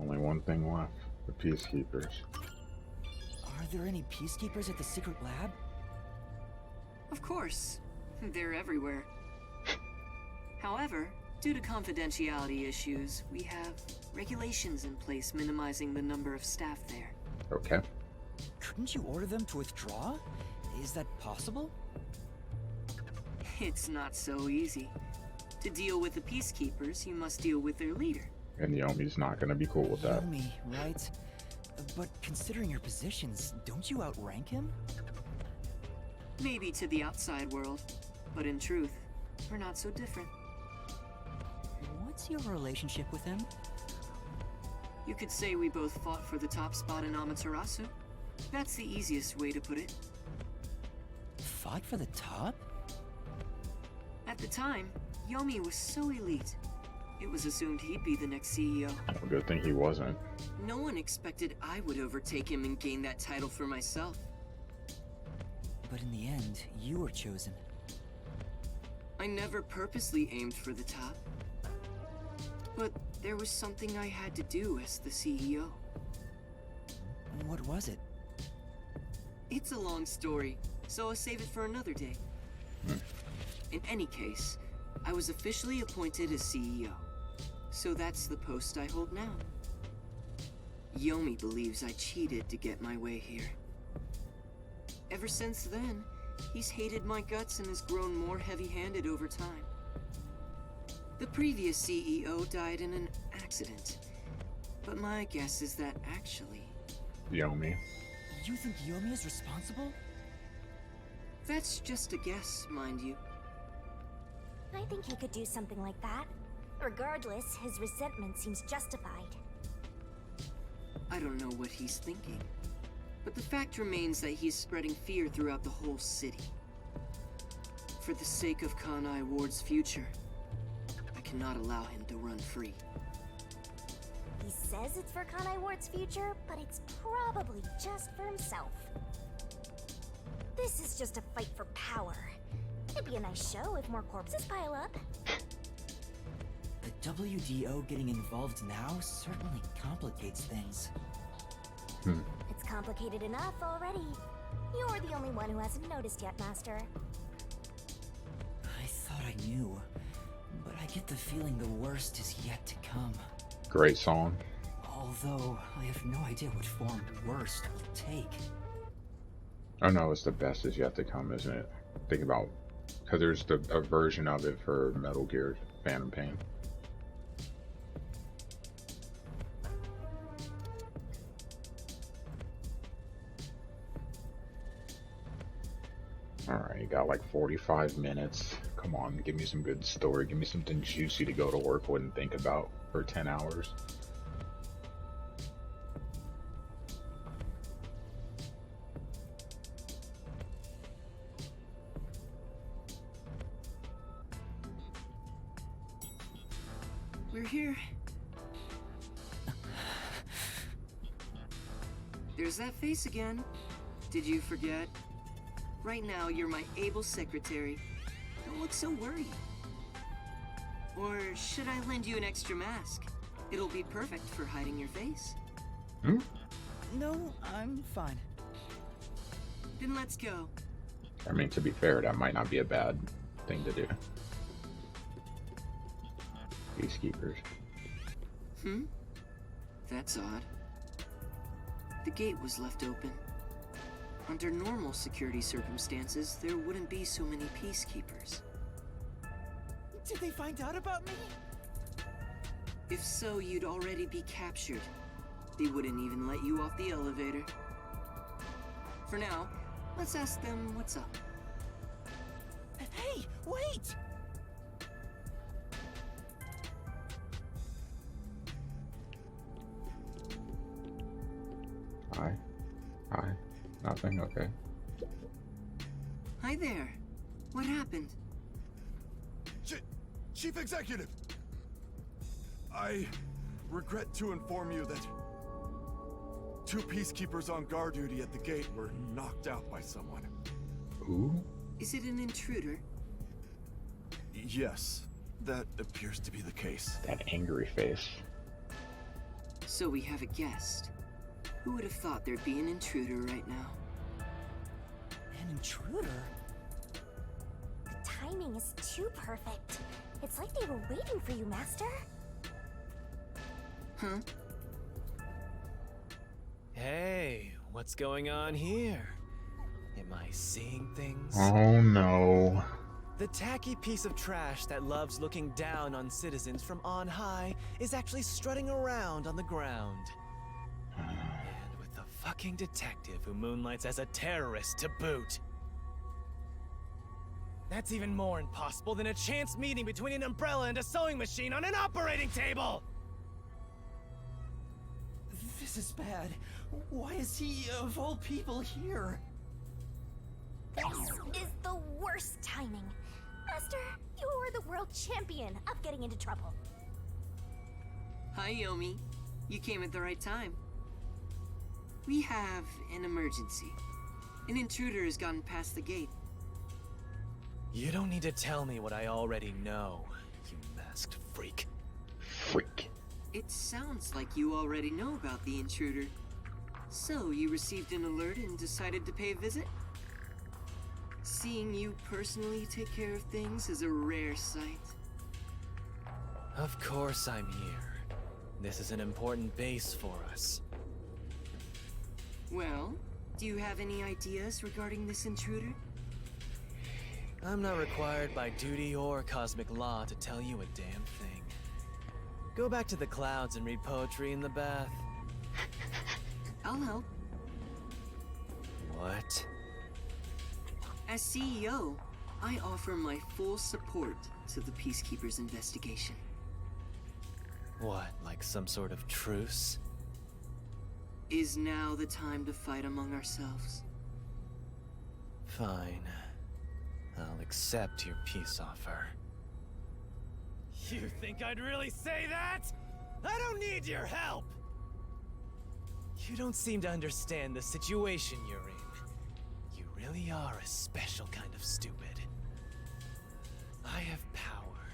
Only one thing left. The Peacekeepers.
Are there any peacekeepers at the secret lab?
Of course. They're everywhere. However, due to confidentiality issues, we have regulations in place minimizing the number of staff there.
Okay.
Couldn't you order them to withdraw? Is that possible?
It's not so easy. To deal with the peacekeepers, you must deal with their leader.
And Yomi's not gonna be cool with that.
Yumi, right? But considering your positions, don't you outrank him?
Maybe to the outside world, but in truth, we're not so different.
What's your relationship with him?
You could say we both fought for the top spot in Amaterasu. That's the easiest way to put it.
Fought for the top?
At At the time, Yomi was so elite. It was assumed he'd be the next CEO.
Well, good thing he wasn't.
No one expected I would overtake him and gain that title for myself.
But in the end, you were chosen.
I never purposely aimed for the top. But there was something I had to do as the CEO.
What was it?
It's a long story, so I'll save it for another day. In any case, I was officially appointed as CEO. So that's the post I hold now. Yomi believes I cheated to get my way here. Ever since then, he's hated my guts and has grown more heavy-handed over time. The previous CEO died in an accident, but my guess is that actually...
Yomi.
You think Yomi is responsible?
That's just a guess, mind you.
I think he could do something like that. Regardless, his resentment seems justified.
I don't know what he's thinking, but the fact remains that he's spreading fear throughout the whole city. For the sake of Kanai Ward's future, I cannot allow him to run free.
He says it's for Kanai Ward's future, but it's probably just for himself. This is just a fight for power. It'd be a nice show if more corpses pile up.
The WDO getting involved now certainly complicates things.
It's complicated enough already. You're the only one who hasn't noticed yet, Master.
I thought I knew, but I get the feeling the worst is yet to come.
Great song.
Although, I have no idea what form worst will take.
Oh no, it's the best is yet to come, isn't it? Think about, because there's a version of it for Metal Gear Phantom Pain. Alright, you got like 45 minutes. Come on, give me some good story. Give me something juicy to go to work with and think about for 10 hours.
We're here. There's that face again. Did you forget? Right now, you're my able secretary. Don't look so worried. Or should I lend you an extra mask? It'll be perfect for hiding your face.
No, I'm fine.
Then let's go.
I mean, to be fair, that might not be a bad thing to do. Peacekeepers.
That's odd. The gate was left open. Under normal security circumstances, there wouldn't be so many peacekeepers.
Did they find out about me?
If so, you'd already be captured. They wouldn't even let you off the elevator. For now, let's ask them what's up.
Hey, wait!
Hi. Nothing? Okay.
Hi there. What happened?
Chief Executive! I regret to inform you that 2 peacekeepers on guard duty at the gate were knocked out by someone.
Who?
Is it an intruder?
Yes, that appears to be the case.
That angry face.
So we have a guest. Who would have thought there'd be an intruder right now?
An intruder?
The timing is too perfect. It's like they were waiting for you, Master.
Huh?
Hey, what's going on here? Am I seeing things?
Oh no.
The tacky piece of trash that loves looking down on citizens from on high is actually strutting around on the ground. And with the fucking detective who moonlights as a terrorist to boot. That's even more impossible than a chance meeting between an umbrella and a sewing machine on an operating table!
This is bad. Why is he, of all people, here?
This is the worst timing. Master, you are the world champion of getting into trouble.
Hi, Yomi. You came at the right time. We have an emergency. An intruder has gotten past the gate.
You don't need to tell me what I already know, you masked freak.
Freak.
It sounds like you already know about the intruder. So, you received an alert and decided to pay a visit? Seeing you personally take care of things is a rare sight.
Of course I'm here. This is an important base for us.
Well, do you have any ideas regarding this intruder?
I'm not required by duty or cosmic law to tell you a damn thing. Go back to the clouds and read poetry in the bath.
I'll help.
What?
As CEO, I offer my full support to the Peacekeepers' investigation.
What, like some sort of truce?
Is now the time to fight among ourselves?
Fine. I'll accept your peace offer. You think I'd really say that? I don't need your help! You don't seem to understand the situation you're in. You really are a special kind of stupid. I have power,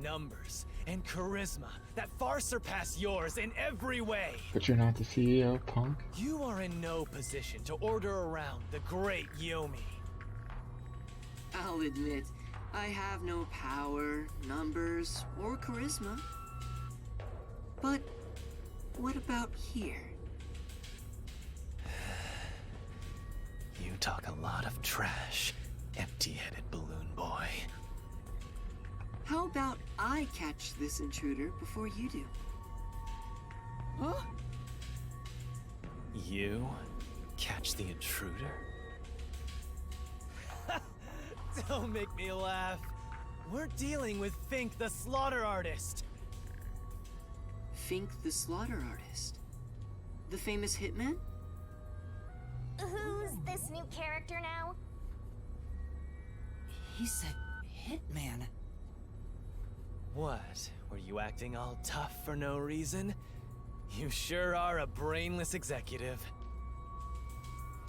numbers, and charisma that far surpass yours in every way.
But you're not the CEO, punk.
You are in no position to order around the great Yomi.
I'll admit, I have no power, numbers, or charisma. But what about here?
You talk a lot of trash, empty-headed balloon boy.
How about I catch this intruder before you do?
Huh? You catch the intruder? Don't make me laugh. We're dealing with Fink the Slaughter Artist.
Fink the Slaughter Artist? The famous hitman?
Who's this new character now?
He said hitman.
What? Were you acting all tough for no reason? You sure are a brainless executive.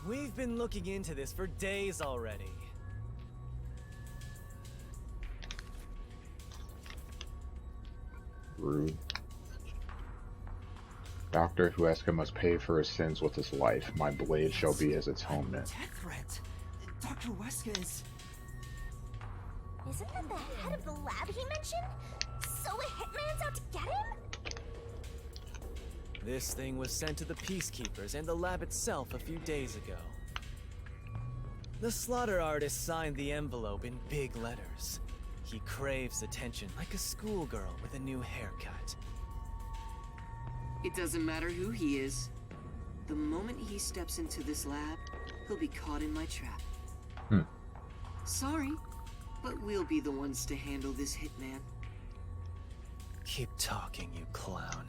We've been looking into this for days already.
Rude. Dr. Huesca must pay for his sins with his life. My blade shall be as atonement.
Death threat. Dr. Huesca is...
Isn't that the head of the lab he mentioned? So a hitman's out to get him?
This thing was sent to the Peacekeepers and the lab itself a few days ago. The slaughter artist signed the envelope in big letters. He craves attention like a schoolgirl with a new haircut.
It doesn't matter who he is. The moment he steps into this lab, he'll be caught in my trap. Sorry, but we'll be the ones to handle this hitman.
Keep talking, you clown.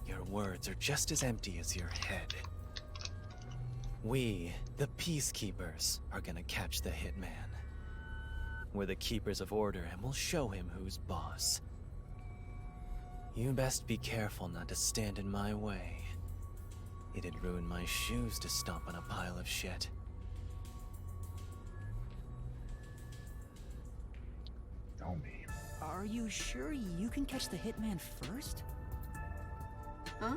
Your words are just as empty as your head. We, the Peacekeepers, are gonna catch the hitman. We're the keepers of order and we'll show him who's boss. You best be careful not to stand in my way. It'd ruin my shoes to stomp on a pile of shit.
Know me.
Are you sure you can catch the hitman first?
Huh?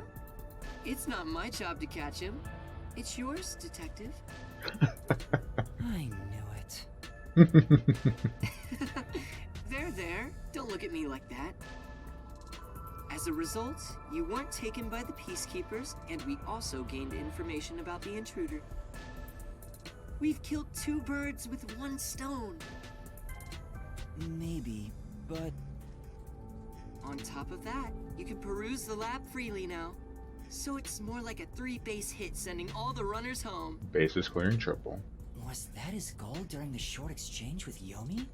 It's not my job to catch him. It's yours, detective.
I knew it.
There. Don't look at me like that. As a result, you weren't taken by the Peacekeepers, and we also gained information about the intruder. We've killed 2 birds with 1 stone.
Maybe, but...
On top of that, you can peruse the lab freely now. So it's more like a 3-base hit, sending all the runners home.
Bases clearing triple.
Was that his goal during the short exchange with Yomi?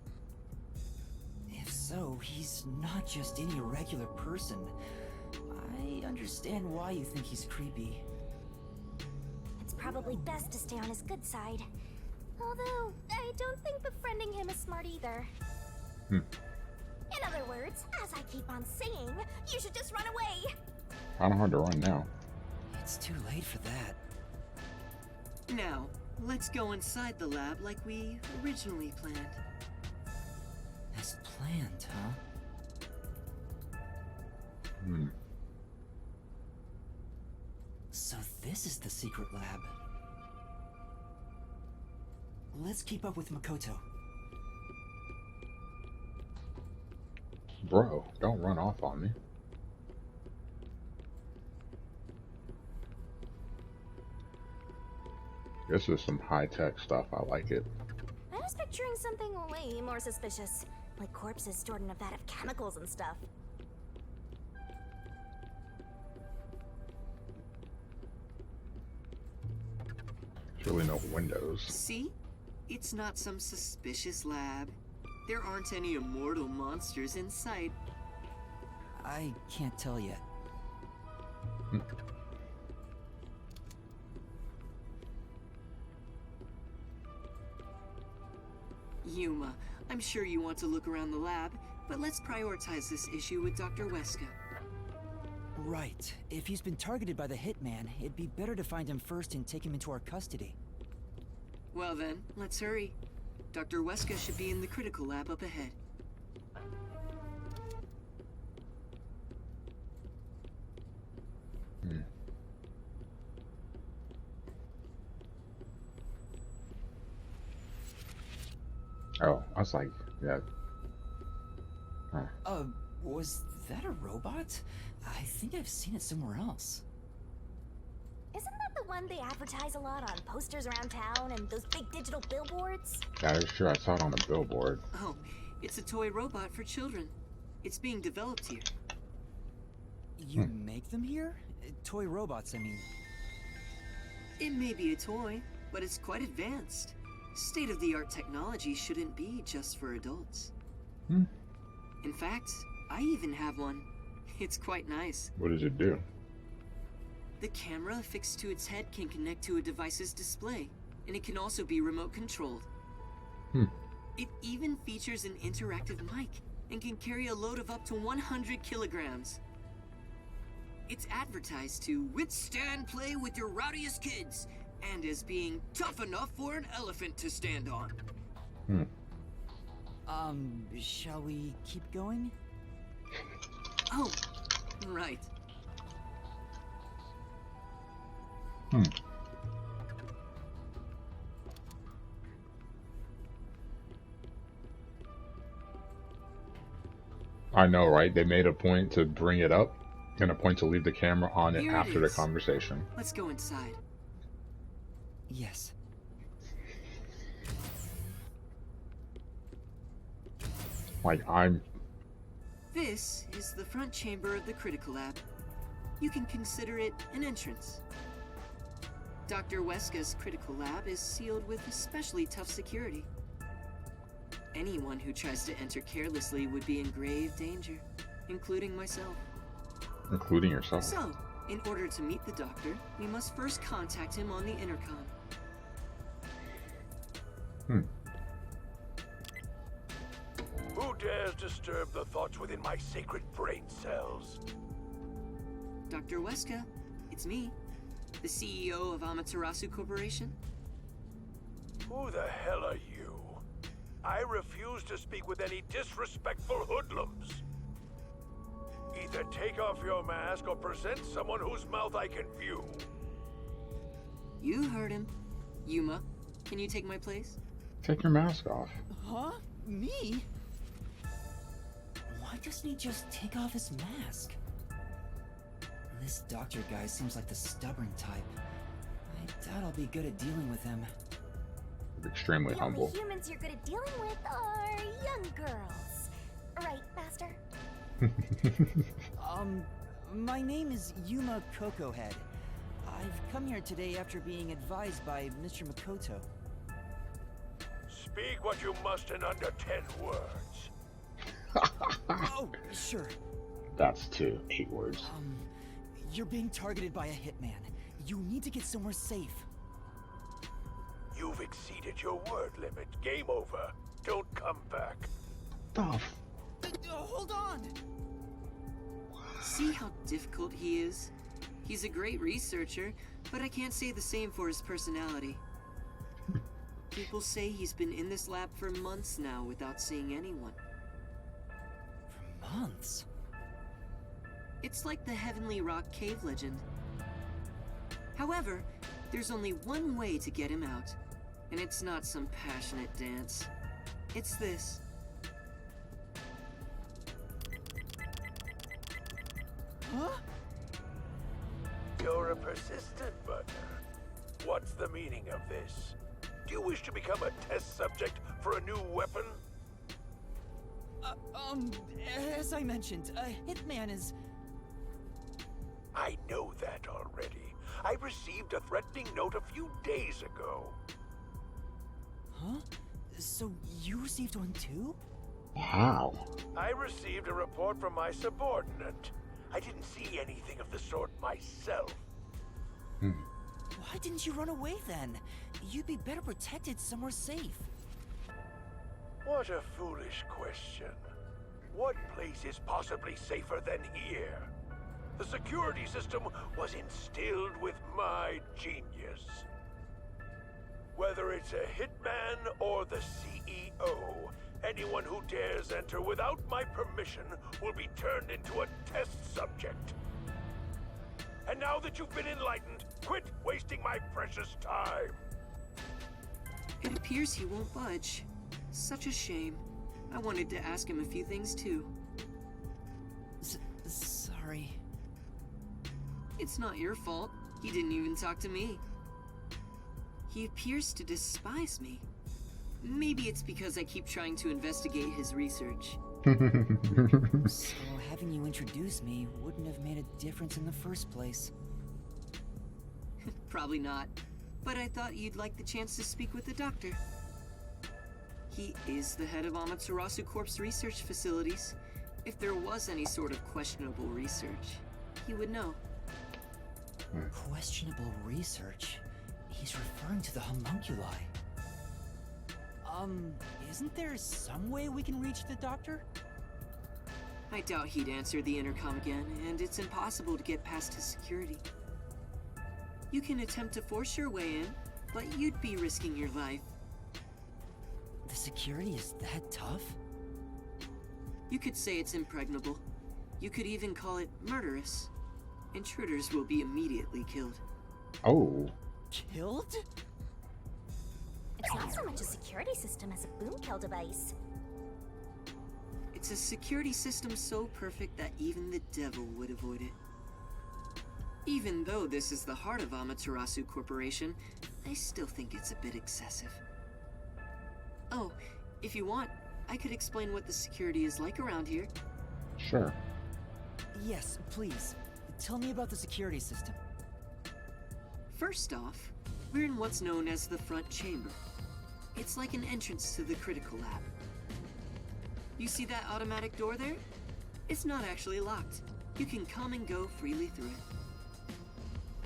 If so, he's not just any regular person. I understand why you think he's creepy.
It's probably best to stay on his good side. Although, I don't think befriending him is smart either.
Hmm.
In other words, as I keep on saying, you should just run away.
Kind of hard to run now.
It's too late for that.
Now, let's go inside the lab like we originally planned.
As planned, huh?
Hmm.
So this is the secret lab. Let's keep up with Makoto.
Bro, don't run off on me. This is some high-tech stuff. I like it.
I was picturing something way more suspicious, like corpses stored in a vat of chemicals and stuff.
There's really no windows.
See? It's not some suspicious lab. There aren't any immortal monsters in sight.
I can't tell yet.
Yuma, I'm sure you want to look around the lab, but let's prioritize this issue with Dr. Huesca.
Right. If he's been targeted by the hitman, it'd be better to find him first and take him into our custody.
Well then, let's hurry. Dr. Huesca should be in the critical lab up ahead.
Hmm. Oh, I was like, yeah. Huh.
Was that a robot? I think I've seen it somewhere else.
Isn't that the one they advertise a lot on posters around town and those big digital billboards?
That is true. I saw it on the billboard.
Oh, it's a toy robot for children. It's being developed here.
You make them here? Toy robots, I mean.
It may be a toy, but it's quite advanced. State-of-the-art technology shouldn't be just for adults. In fact, I even have one. It's quite nice.
What does it do?
The camera affixed to its head can connect to a device's display, and it can also be remote controlled. It even features an interactive mic and can carry a load of up to 100 kilograms. It's advertised to withstand play with your rowdiest kids, and as being tough enough for an elephant to stand on.
Shall we keep going?
Oh, right.
I know, right? They made a point to bring it up and a point to leave the camera on it
Here it
after the
is.
conversation.
Let's go inside.
Yes.
Like, I'm...
This is the front chamber of the critical lab. You can consider it an entrance. Dr. Huesca's critical lab is sealed with especially tough security. Anyone who tries to enter carelessly would be in grave danger, including myself.
Including yourself.
So, in order to meet the doctor, we must first contact him on the intercom.
Who dares disturb the thoughts within my sacred brain cells?
Dr. Huesca, it's me, the CEO of Amaterasu Corporation.
Who the hell are you? I refuse to speak with any disrespectful hoodlums. Either take off your mask or present someone whose mouth I can view.
You heard him. Yuma, can you take my place?
Take your mask off.
Huh? Me? Why doesn't he just take off his mask? This doctor guy seems like the stubborn type. I doubt I'll be good at dealing with him.
Extremely
The
humble.
only humans you're good at dealing with are young girls. Right, Master?
My name is Yuma Cocohead. I've come here today after being advised by Mr. Makoto.
Speak what you must in under 10 words.
Oh, sure.
That's 8 words.
You're being targeted by a hitman. You need to get somewhere safe.
You've exceeded your word limit. Game over. Don't come back.
Hold on!
See how difficult he is? He's a great researcher, but I can't say the same for his personality. People say he's been in this lab for months now without seeing anyone.
For months?
It's like the Heavenly Rock cave legend. However, there's only one way to get him out, and it's not some passionate dance. It's this.
Huh?
You're a persistent bugger. What's the meaning of this? Do you wish to become a test subject for a new weapon?
As I mentioned, Hitman is...
I know that already. I received a threatening note a few days ago.
Huh? So you received one too?
Wow.
I received a report from my subordinate. I didn't see anything of the sort myself.
Why didn't you run away then? You'd be better protected somewhere safe.
What a foolish question. What place is possibly safer than here? The security system was instilled with my genius. Whether it's a hitman or the CEO, anyone who dares enter without my permission will be turned into a test subject. And now that you've been enlightened, quit wasting my precious time.
It appears he won't budge. Such a shame. I wanted to ask him a few things too.
Sorry.
It's not your fault. He didn't even talk to me. He appears to despise me. Maybe it's because I keep trying to investigate his research.
So having you introduce me wouldn't have made a difference in the first place.
Probably not. But I thought you'd like the chance to speak with the doctor. He is the head of Amaterasu Corp's research facilities. If there was any sort of questionable research, he would know.
Questionable research? He's referring to the homunculi. Isn't there some way we can reach the doctor?
I doubt he'd answer the intercom again, and it's impossible to get past his security. You can attempt to force your way in, but you'd be risking your life.
The security is that tough?
You could say it's impregnable. You could even call it murderous. Intruders will be immediately killed.
Oh.
Killed?
It's not so much a security system as a boom kill device.
It's a security system so perfect that even the devil would avoid it. Even though this is the heart of Amaterasu Corporation, I still think it's a bit excessive. Oh, if you want, I could explain what the security is like around here.
Sure.
Yes, please. Tell me about the security system.
First off, we're in what's known as the front chamber. It's like an entrance to the critical lab. You see that automatic door there? It's not actually locked. You can come and go freely through it.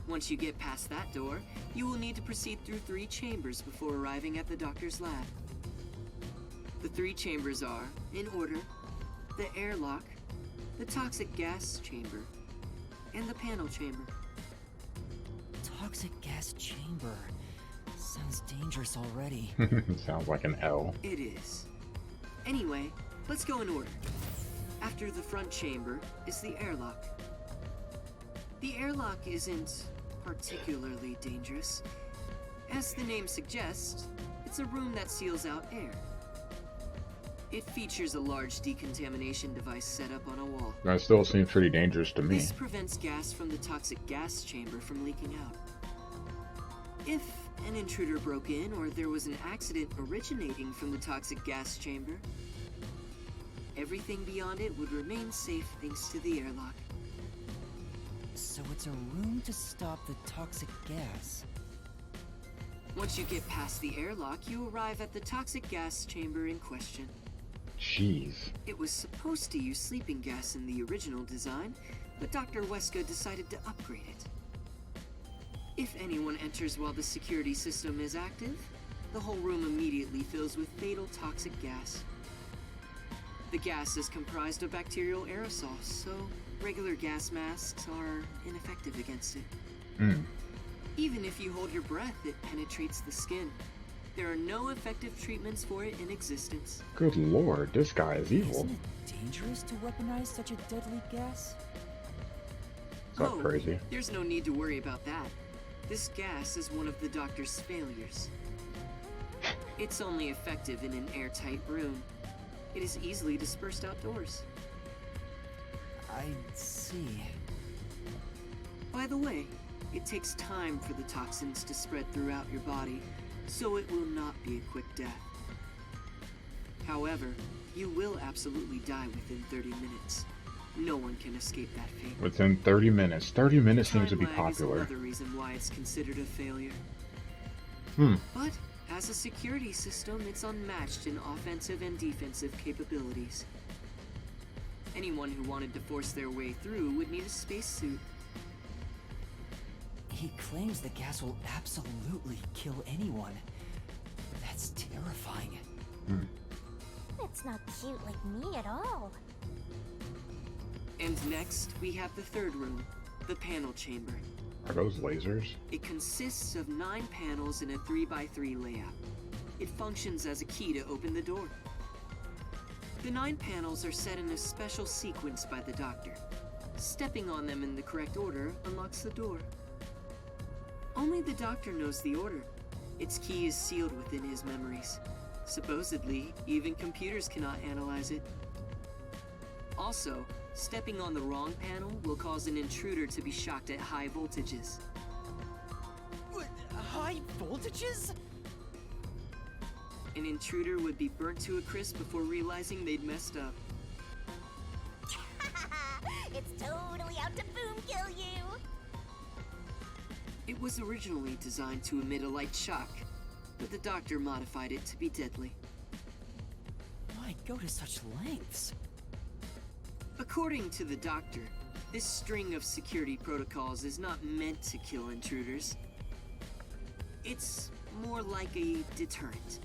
Once you get past that door, you will need to proceed through 3 chambers before arriving at the doctor's lab. The 3 chambers are, in order, the airlock, the toxic gas chamber, and the panel chamber.
Toxic gas chamber. Sounds dangerous already.
Sounds like an L.
It is. Anyway, let's go in order. After the front chamber is the airlock. The airlock isn't particularly dangerous. As the name suggests, it's a room that seals out air. It features a large decontamination device set up on a wall.
That still seems pretty dangerous to me.
This prevents gas from the toxic gas chamber from leaking out. If an intruder broke in or there was an accident originating from the toxic gas chamber, everything beyond it would remain safe thanks to the airlock.
So it's a room to stop the toxic gas.
Once you get past the airlock, you arrive at the toxic gas chamber in question.
Jeez.
It was supposed to use sleeping gas in the original design, but Dr. Huesca decided to upgrade it. If anyone enters while the security system is active, the whole room immediately fills with fatal toxic gas. The gas is comprised of bacterial aerosols, so regular gas masks are ineffective against it.
Hmm.
Even if you hold your breath, it penetrates the skin. There are no effective treatments for it in existence.
Good lord, this guy is evil.
Isn't it dangerous to weaponize such a deadly gas?
Is that crazy?
There's no need to worry about that. This gas is one of the doctor's failures. It's only effective in an airtight room. It is easily dispersed outdoors.
I see.
By the way, it takes time for the toxins to spread throughout your body, so it will not be a quick death. However, you will absolutely die within 30 minutes. No one can escape that fate.
Within 30 minutes. 30 minutes seems to be
Time lag is
popular.
another reason why it's considered a failure.
Hmm.
But as a security system, it's unmatched in offensive and defensive capabilities. Anyone who wanted to force their way through would need a spacesuit.
He claims the gas will absolutely kill anyone. That's terrifying.
Hmm.
It's not cute like me at all.
And next, we have the third room, the panel chamber.
Are those lasers?
It consists of 9 panels in a 3x3 layout. It functions as a key to open the door. The 9 panels are set in a special sequence by the doctor. Stepping on them in the correct order unlocks the door. Only the doctor knows the order. Its key is sealed within his memories. Supposedly, even computers cannot analyze it. Also, stepping on the wrong panel will cause an intruder to be shocked at high voltages.
What? High voltages?
An intruder would be burnt to a crisp before realizing they'd messed up.
It's totally out to boom kill you.
It was originally designed to emit a light shock, but the doctor modified it to be deadly.
Why go to such lengths?
According to the doctor, this string of security protocols is not meant to kill intruders. It's more like a deterrent.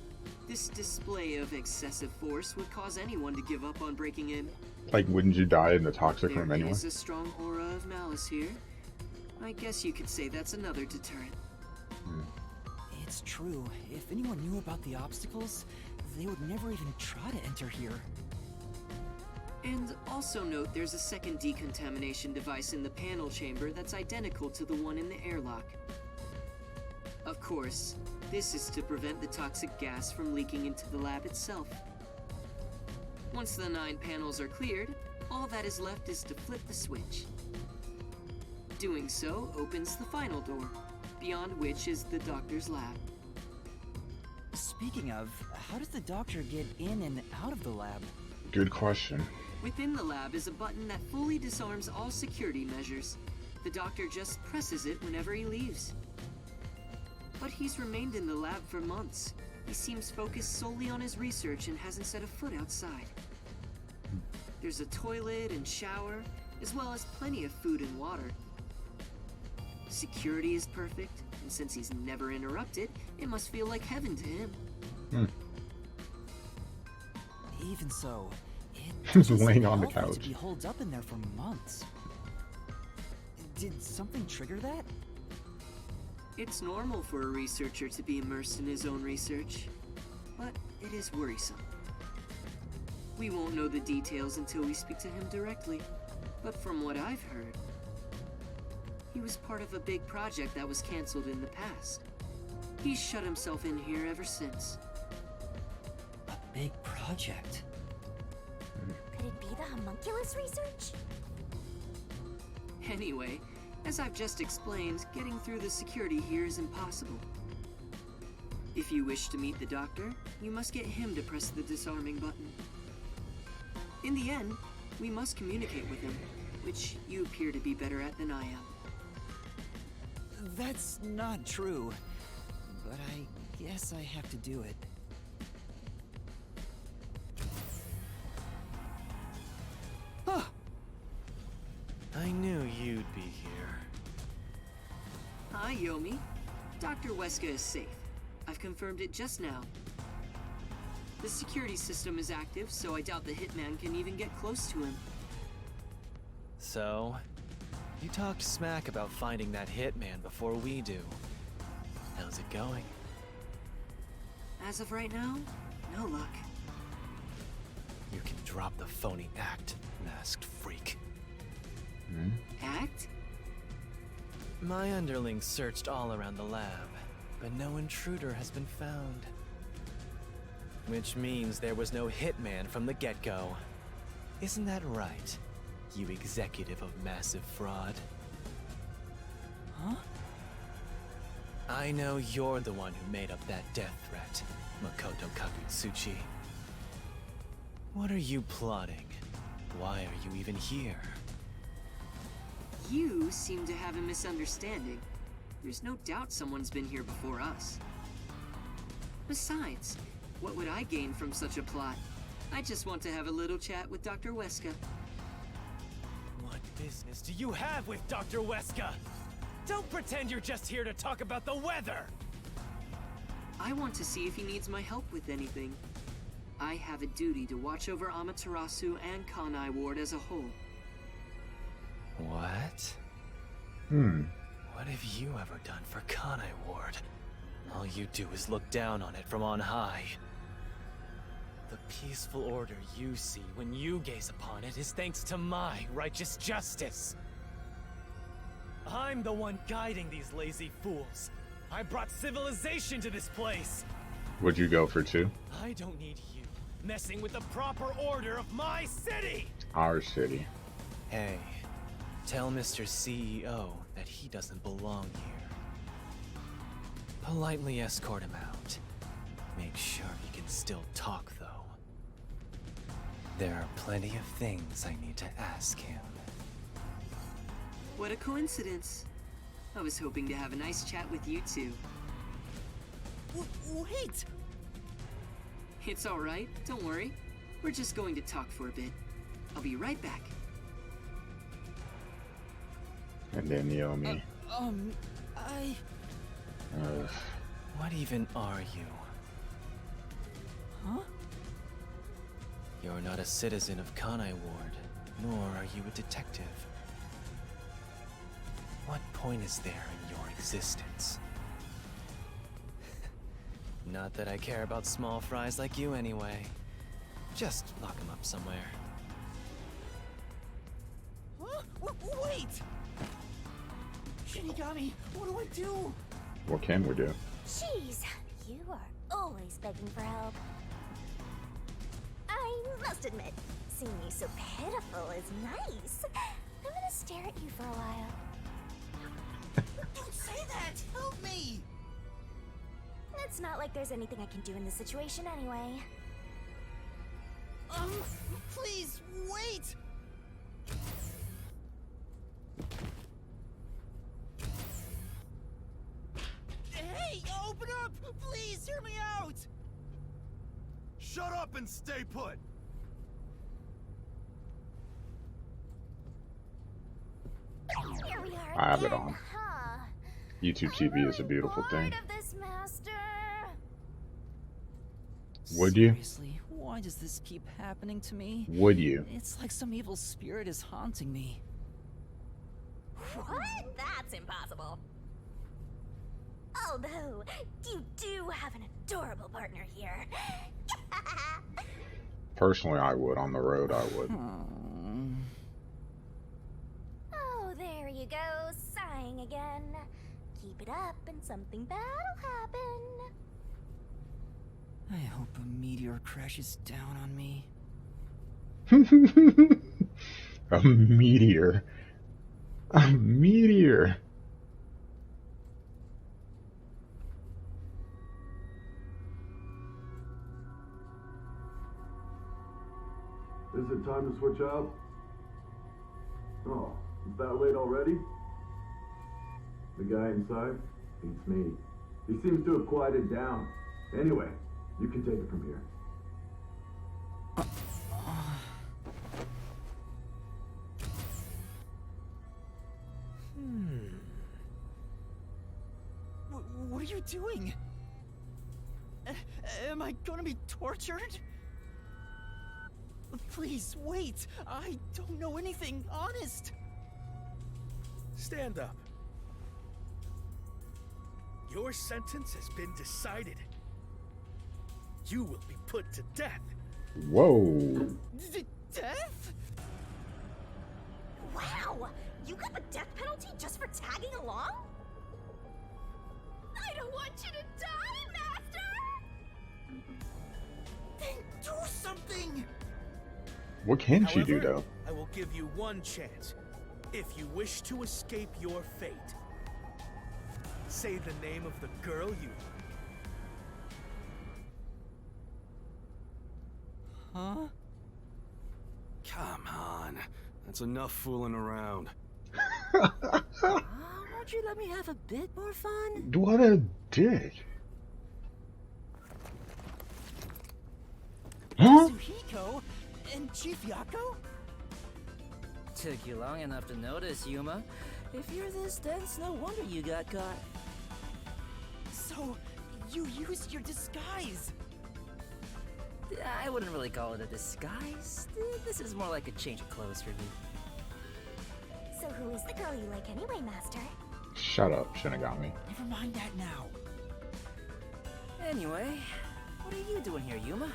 This display of excessive force would cause anyone to give up on breaking in.
Like, wouldn't you die in the toxic room
There
anyway?
is a strong aura of malice here. I guess you could say that's another deterrent.
It's true. If anyone knew about the obstacles, they would never even try to enter here.
And also note there's a second decontamination device in the panel chamber that's identical to the one in the airlock. Of course, this is to prevent the toxic gas from leaking into the lab itself. Once the 9 panels are cleared, all that is left is to flip the switch. Doing so opens the final door, beyond which is the doctor's lab.
Speaking of, how does the doctor get in and out of the lab?
Good question.
Within the lab is a button that fully disarms all security measures. The doctor just presses it whenever he leaves. But he's remained in the lab for months. He seems focused solely on his research and hasn't set a foot outside. There's a toilet and shower, as well as plenty of food and water. Security is perfect, and since he's never interrupted, it must feel like heaven to him.
Even so, it
He's
doesn't
laying on the
help that
couch.
he holds up in there for months. Did something trigger that?
It's normal for a researcher to be immersed in his own research, but it is worrisome. We won't know the details until we speak to him directly, but from what I've heard, he was part of a big project that was cancelled in the past. He's shut himself in here ever since.
A big project?
Could it be the homunculus research?
Anyway, as I've just explained, getting through the security here is impossible. If you wish to meet the doctor, you must get him to press the disarming button. In the end, we must communicate with him, which you appear to be better at than I am.
That's not true, but I guess I have to do it.
I knew you'd be here.
Hi, Yomi. Dr. Huesca is safe. I've confirmed it just now. The security system is active, so I doubt the hitman can even get close to him.
So, you talked smack about finding that hitman before we do. How's it going?
As of right now, no luck.
You can drop the phony act, masked freak.
Act?
My underlings searched all around the lab, but no intruder has been found. Which means there was no hitman from the get-go. Isn't that right, you executive of massive fraud?
Huh?
I know you're the one who made up that death threat, Makoto Kakutsuchi. What are you plotting? Why are you even here?
You seem to have a misunderstanding. There's no doubt someone's been here before us. Besides, what would I gain from such a plot? I just want to have a little chat with Dr. Huesca.
What business do you have with Dr. Huesca? Don't pretend you're just here to talk about the weather!
I want to see if he needs my help with anything. I have a duty to watch over Amaterasu and Kanai Ward as a whole.
What? What have you ever done for Kanai Ward? All you do is look down on it from on high. The peaceful order you see when you gaze upon it is thanks to my righteous justice. I'm the one guiding these lazy fools. I brought civilization to this place.
Would you go for 2?
I don't need you messing with the proper order of my city!
Our city.
Hey, tell Mr. CEO that he doesn't belong here. Politely escort him out. Make sure he can still talk, though. There are plenty of things I need to ask him.
What a coincidence. I was hoping to have a nice chat with you two.
Wait!
It's all right, don't worry. We're just going to talk for a bit. I'll be right back.
And then Yomi.
What even are you?
Huh?
You're not a citizen of Kanai Ward, nor are you a detective. What point is there in your existence? Not that I care about small fries like you anyway. Just lock him up somewhere.
Huh? Wait! Shinigami, what do I do?
What can we do?
Jeez, you are always begging for help. I must admit, seeing you so pitiful is nice. I'm gonna stare at you for a while.
Don't say that! Help me!
It's not like there's anything I can do in this situation anyway.
Please, wait! Hey, open up! Please, hear me out!
Shut up and stay put!
Here we are
I have it
again,
on.
huh?
YouTube TV is a beautiful
Bored
thing.
of this, master.
Would you?
Seriously, why does this keep happening to me?
Would you?
It's like some evil spirit is haunting me.
What? That's impossible. Although, you do have an adorable partner here.
Personally, I would. On the road, I would.
Oh, there you go, sighing again. Keep it up and something bad'll happen.
I hope a meteor crashes down on me.
A meteor. A meteor.
Is it time to switch out? Oh, is that late already? The guy inside beats me. He seems to have quieted down. Anyway, you can take it from here.
What are you doing?
Am I gonna be tortured? Please, wait! I don't know anything, honest!
Stand up. Your sentence has been decided. You will be put to death.
Whoa.
Death?
Wow! You got the death penalty just for tagging along? I don't want you to die, Master!
Then do something!
What can she do,
However,
though?
I will give you one chance. If you wish to escape your fate, say the name of the girl you love.
Huh?
Come on. That's enough fooling around.
Won't you let me have a bit more fun?
What a dick. Huh?
Suhiko and Chief Yako?
Took you long enough to notice, Yuma. If you're this dense, no wonder you got caught.
So, you used your disguise?
I wouldn't really call it a disguise. This is more like a change of clothes for me.
So who is the girl you like anyway, Master?
Shut up, Shinigami.
Never mind that now.
Anyway, what are you doing here, Yuma?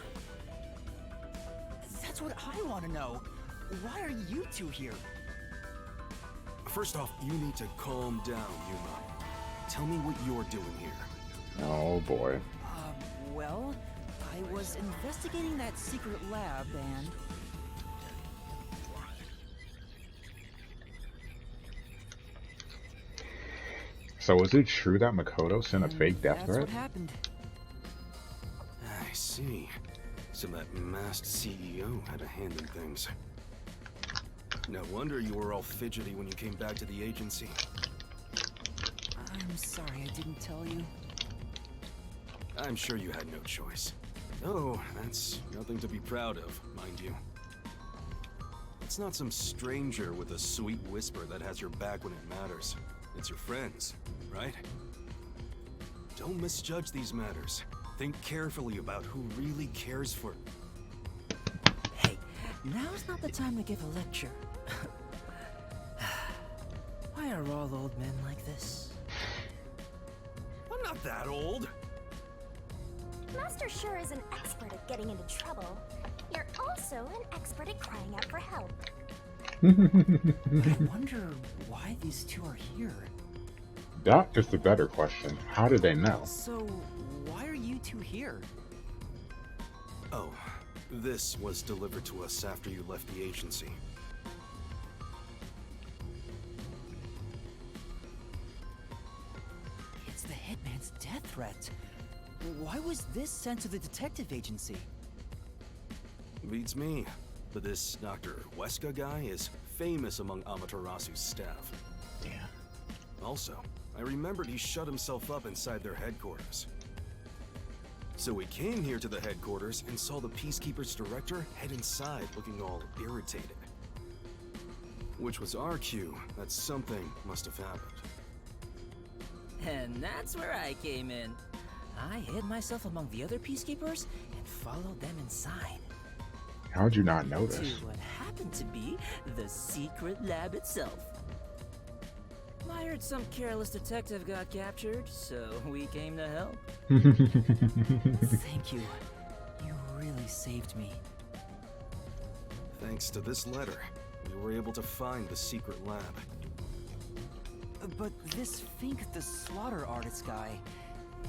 That's what I want to know. Why are you two here?
First off, you need to calm down, Yuma. Tell me what you're doing here.
Oh boy.
Well, I was investigating that secret lab and...
So is it true that Makoto sent a fake death
That's
threat?
what happened.
I see. So that masked CEO had a hand in things. No wonder you were all fidgety when you came back to the agency.
I'm sorry I didn't tell you.
I'm sure you had no choice. Oh, that's nothing to be proud of, mind you. It's not some stranger with a sweet whisper that has your back when it matters. It's your friends, right? Don't misjudge these matters. Think carefully about who really cares for...
Hey, now's not the time to give a lecture. Why are all old men like this?
I'm not that old.
Master sure is an expert at getting into trouble. You're also an expert at crying out for help.
I wonder why these two are here.
That is the better question. How did they know?
So, why are you two here?
Oh, this was delivered to us after you left the agency.
It's the Hitman's death threat. Why was this sent to the detective agency?
Beats me. But this Dr. Huesca guy is famous among Amaterasu's staff.
Yeah.
Also, I remembered he shut himself up inside their headquarters. So we came here to the headquarters and saw the Peacekeeper's director head inside looking all irritated. Which was our cue that something must have happened.
And that's where I came in. I hid myself among the other peacekeepers and followed them inside.
How'd you not notice?
To what happened to be the secret lab itself. I heard some careless detective got captured, so we came to help.
Thank you. You really saved me.
Thanks to this letter, we were able to find the secret lab.
But this Fink the slaughter artist guy,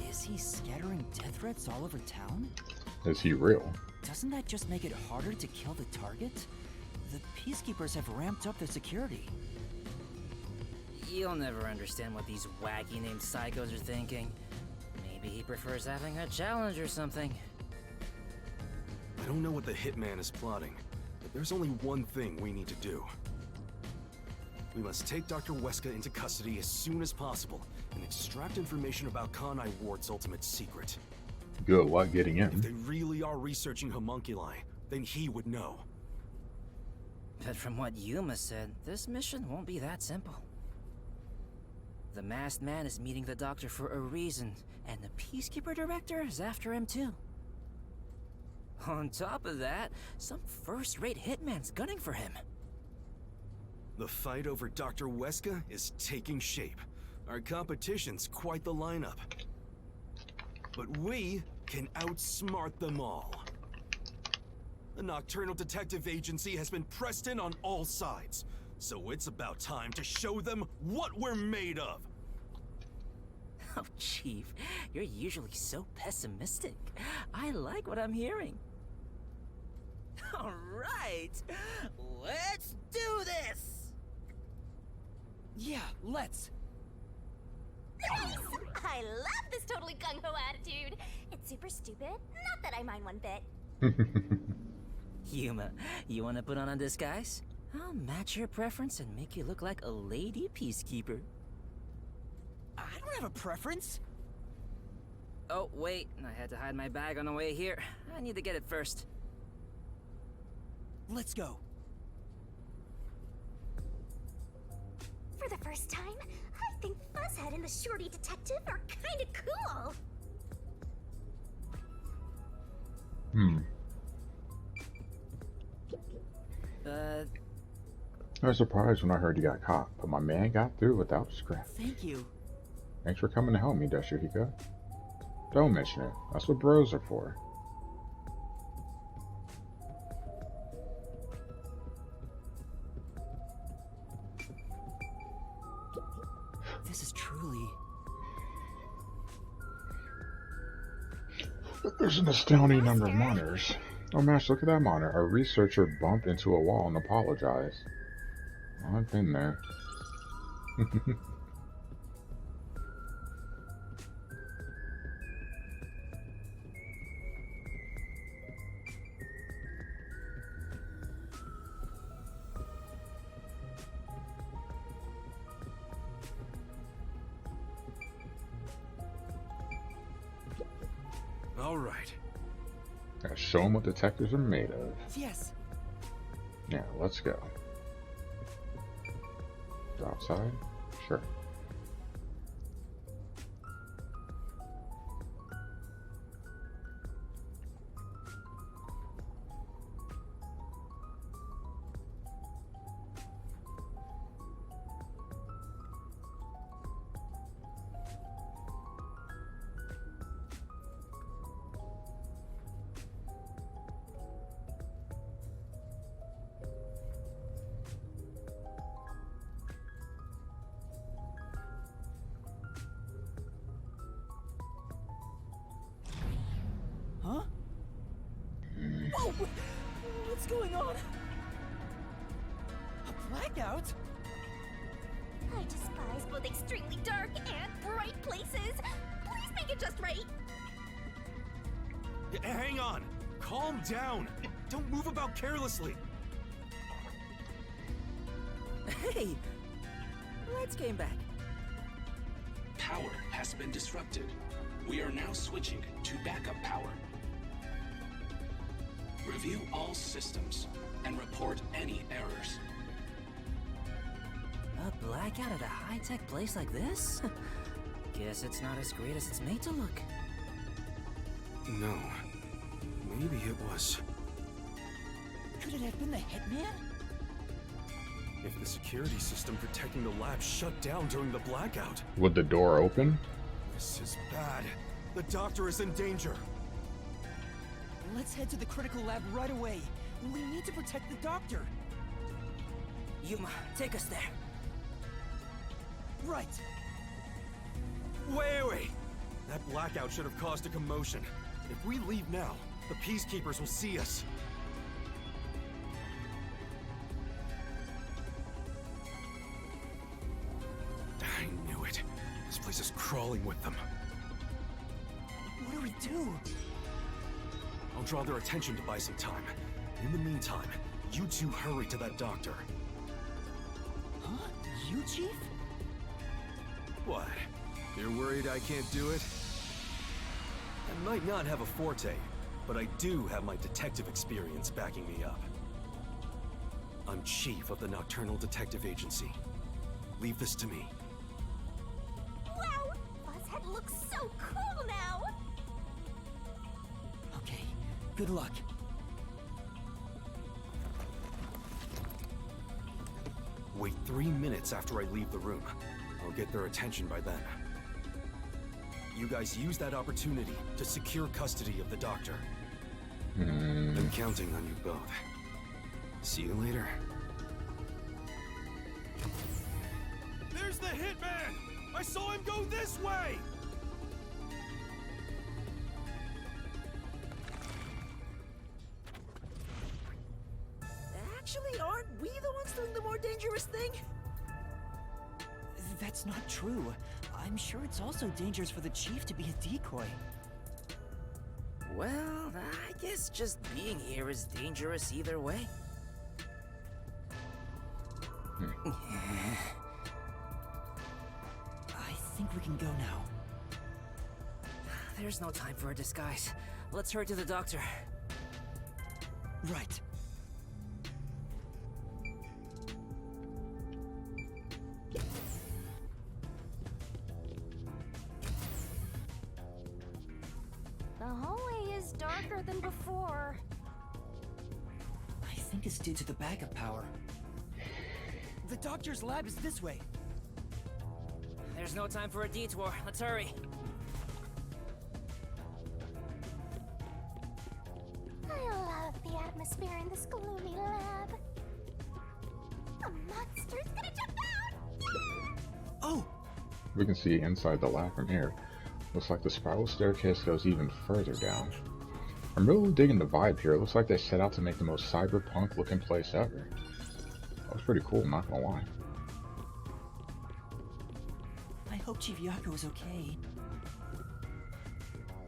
is he scattering death threats all over town?
Is he real?
Doesn't that just make it harder to kill the target? The Peacekeepers have ramped up their security.
You'll never understand what these wacky named psychos are thinking. Maybe he prefers having a challenge or something.
I don't know what the Hitman is plotting, but there's only one thing we need to do. We must take Dr. Huesca into custody as soon as possible and extract information about Kanai Ward's ultimate secret.
Good luck getting
If
in.
they really are researching homunculi, then he would know.
But from what Yuma said, this mission won't be that simple.
The masked man is meeting the doctor for a reason, and the Peacekeeper Director is after him too. On top of that, some first-rate hitman's gunning for him.
The fight over Dr. Huesca is taking shape. Our competition's quite the lineup. But we can outsmart them all. The Nocturnal Detective Agency has been pressed in on all sides, so it's about time to show them what we're made of.
Oh, Chief, you're usually so pessimistic. I like what I'm hearing. All right, let's do this!
Yeah, let's.
Nice! I love this totally gung-ho attitude. It's super stupid, not that I mind one bit.
Yuma, you want to put on a disguise? I'll match your preference and make you look like a lady peacekeeper.
I don't have a preference.
Oh, wait, I had to hide my bag on the way here. I need to get it first.
Let's go.
For the first time, I think Fuzzhead and the Shorty Detective are kinda cool.
I was surprised when I heard you got caught, but my man got through without a scratch.
Thank you.
Thanks for coming to help me, Dashihiko. Don't mention it. That's what bros are for.
This is truly...
There's an astounding number of monitors. Oh, Mash, look at that monitor. A researcher bumped into a wall and apologized. Well, I've been there.
All right.
Gotta show them what detectives are made of.
Yes.
Yeah, let's go. Outside? Sure.
Huh? Whoa! What's going on? A blackout?
I despise both extremely dark and bright places. Please make it just right.
Hang on! Calm down! Don't move about carelessly!
Hey! Lights came back.
Power has been disrupted. We are now switching to backup power. Review all systems and report any errors.
A blackout at a high-tech place like this? Guess it's not as great as it's made to look.
No. Maybe it was.
Could it have been the hitman?
If the security system protecting the lab shut down during the blackout.
Would the door open?
This is bad. The doctor is in danger.
Let's head to the critical lab right away. We need to protect the doctor.
Yuma, take us there.
Right.
Wait! That blackout should have caused a commotion. If we leave now, the peacekeepers will see us. I knew it. This place is crawling with them.
What do we do?
I'll draw their attention to buy some time. In the meantime, you two hurry to that doctor.
Huh? You, Chief?
What? You're worried I can't do it? I might not have a forte, but I do have my detective experience backing me up. I'm chief of the Nocturnal Detective Agency. Leave this to me.
Good luck.
Wait 3 minutes after I leave the room. I'll get their attention by then. You guys use that opportunity to secure custody of the doctor. I'm counting on you both. See you later. There's the hitman! I saw him go this way!
Actually, aren't we the ones doing the more dangerous thing?
That's not true. I'm sure it's also dangerous for the chief to be a decoy.
Well, I guess just being here is dangerous either way.
I think we can go now.
There's no time for a disguise. Let's hurry to the doctor.
Right.
The hallway is darker than before.
I think it's due to the backup power. The doctor's lab is this way.
There's no time for a detour. Let's hurry.
I love the atmosphere in this gloomy lab. A monster's gonna jump out!
Oh!
We can see inside the lab from here. Looks like the spiral staircase goes even further down. I'm really digging the vibe here. It looks like they set out to make the most cyberpunk looking place ever. That was pretty cool, not gonna lie.
I hope Chief Yako is okay.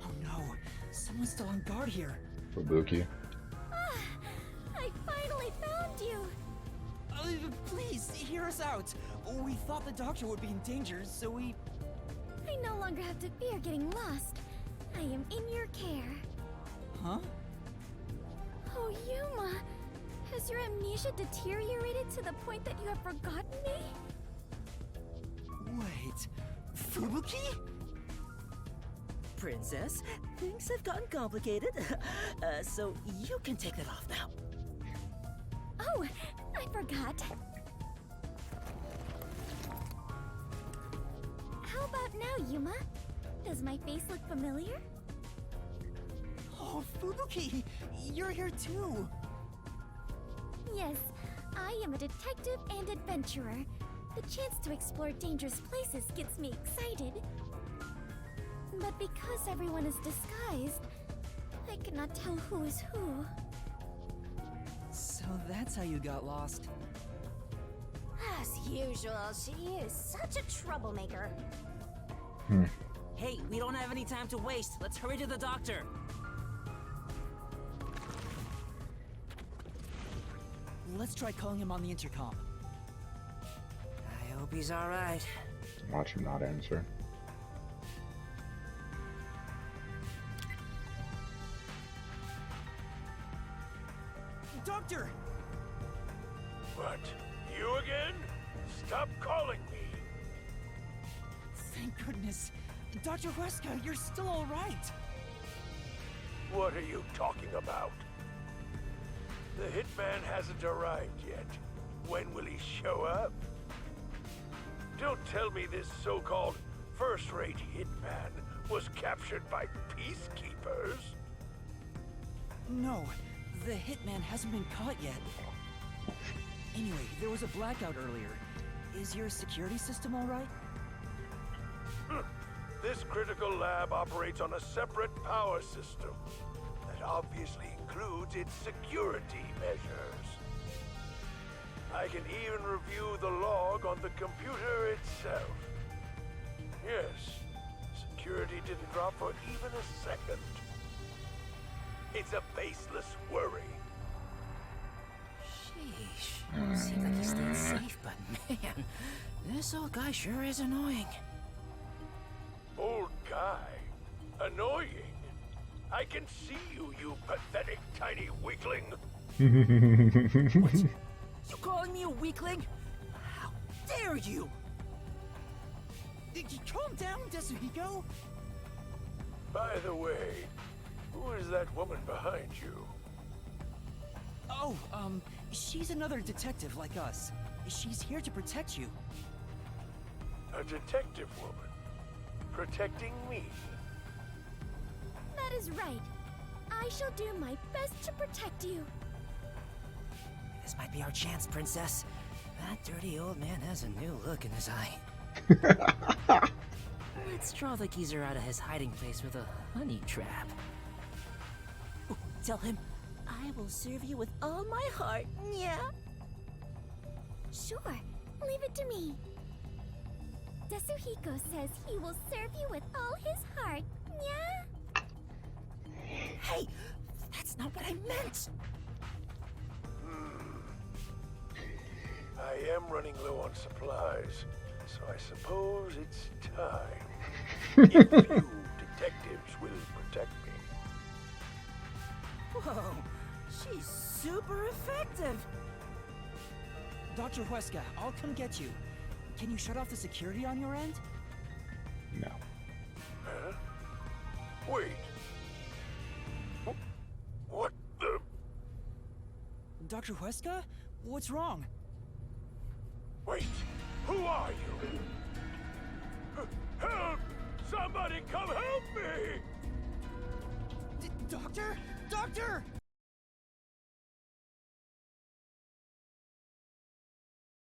Oh no, someone's still on guard here.
Fubuki.
Ah, I finally found you!
Please, hear us out. We thought the doctor would be in danger, so we...
I no longer have to fear getting lost. I am in your care.
Huh?
Oh, Yuma! Has your amnesia deteriorated to the point that you have forgotten me?
Wait, Fubuki?
Princess, things have gotten complicated. So you can take that off now.
Oh, I forgot. How about now, Yuma? Does my face look familiar?
Oh, Fubuki! You're here too!
Yes, I am a detective and adventurer. The chance to explore dangerous places gets me excited. But because everyone is disguised, I cannot tell who is who.
So that's how you got lost.
As usual, she is such a troublemaker.
Hey, we don't have any time to waste. Let's hurry to the doctor.
Let's try calling him on the intercom.
I hope he's alright.
Watch him not answer.
Doctor!
What? You again? Stop calling me!
Thank goodness. Dr. Huesca, you're still alright!
What are you talking about? The hitman hasn't arrived yet. When will he show up? Don't tell me this so-called first-rate hitman was captured by peacekeepers.
No, the hitman hasn't been caught yet. Anyway, there was a blackout earlier. Is your security system alright?
This critical lab operates on a separate power system that obviously includes its security measures. I can even review the log on the computer itself. Yes, security didn't drop for even a second. It's a baseless worry.
Sheesh. Seems like he stayed safe, but man, this old guy sure is annoying.
Old guy? Annoying? I can see you, you pathetic tiny weakling.
What? You calling me a weakling? How dare you?
Calm down, Desuhiko.
By the way, Who is that woman behind you?
Oh, she's another detective like us. She's here to protect you.
A detective woman? Protecting me?
That is right. I shall do my best to protect you.
This might be our chance, Princess. That dirty old man has a new look in his eye. Let's draw the geezer out of his hiding place with a honey trap. Ooh, tell him, I will serve you with all my heart, yeah?
Sure, leave it to me. Tetsuhiko says he will serve you with all his heart, yeah?
Hey, that's not what I meant!
I am running low on supplies, so I suppose it's time. If you detectives will protect me.
Whoa, she's super effective!
Dr. Huesca, I'll come get you. Can you shut off the security on your end?
No.
Huh? Wait. What the?
Dr. Huesca? What's wrong?
Wait, who are you? Help! Somebody come help me!
Doctor? Doctor!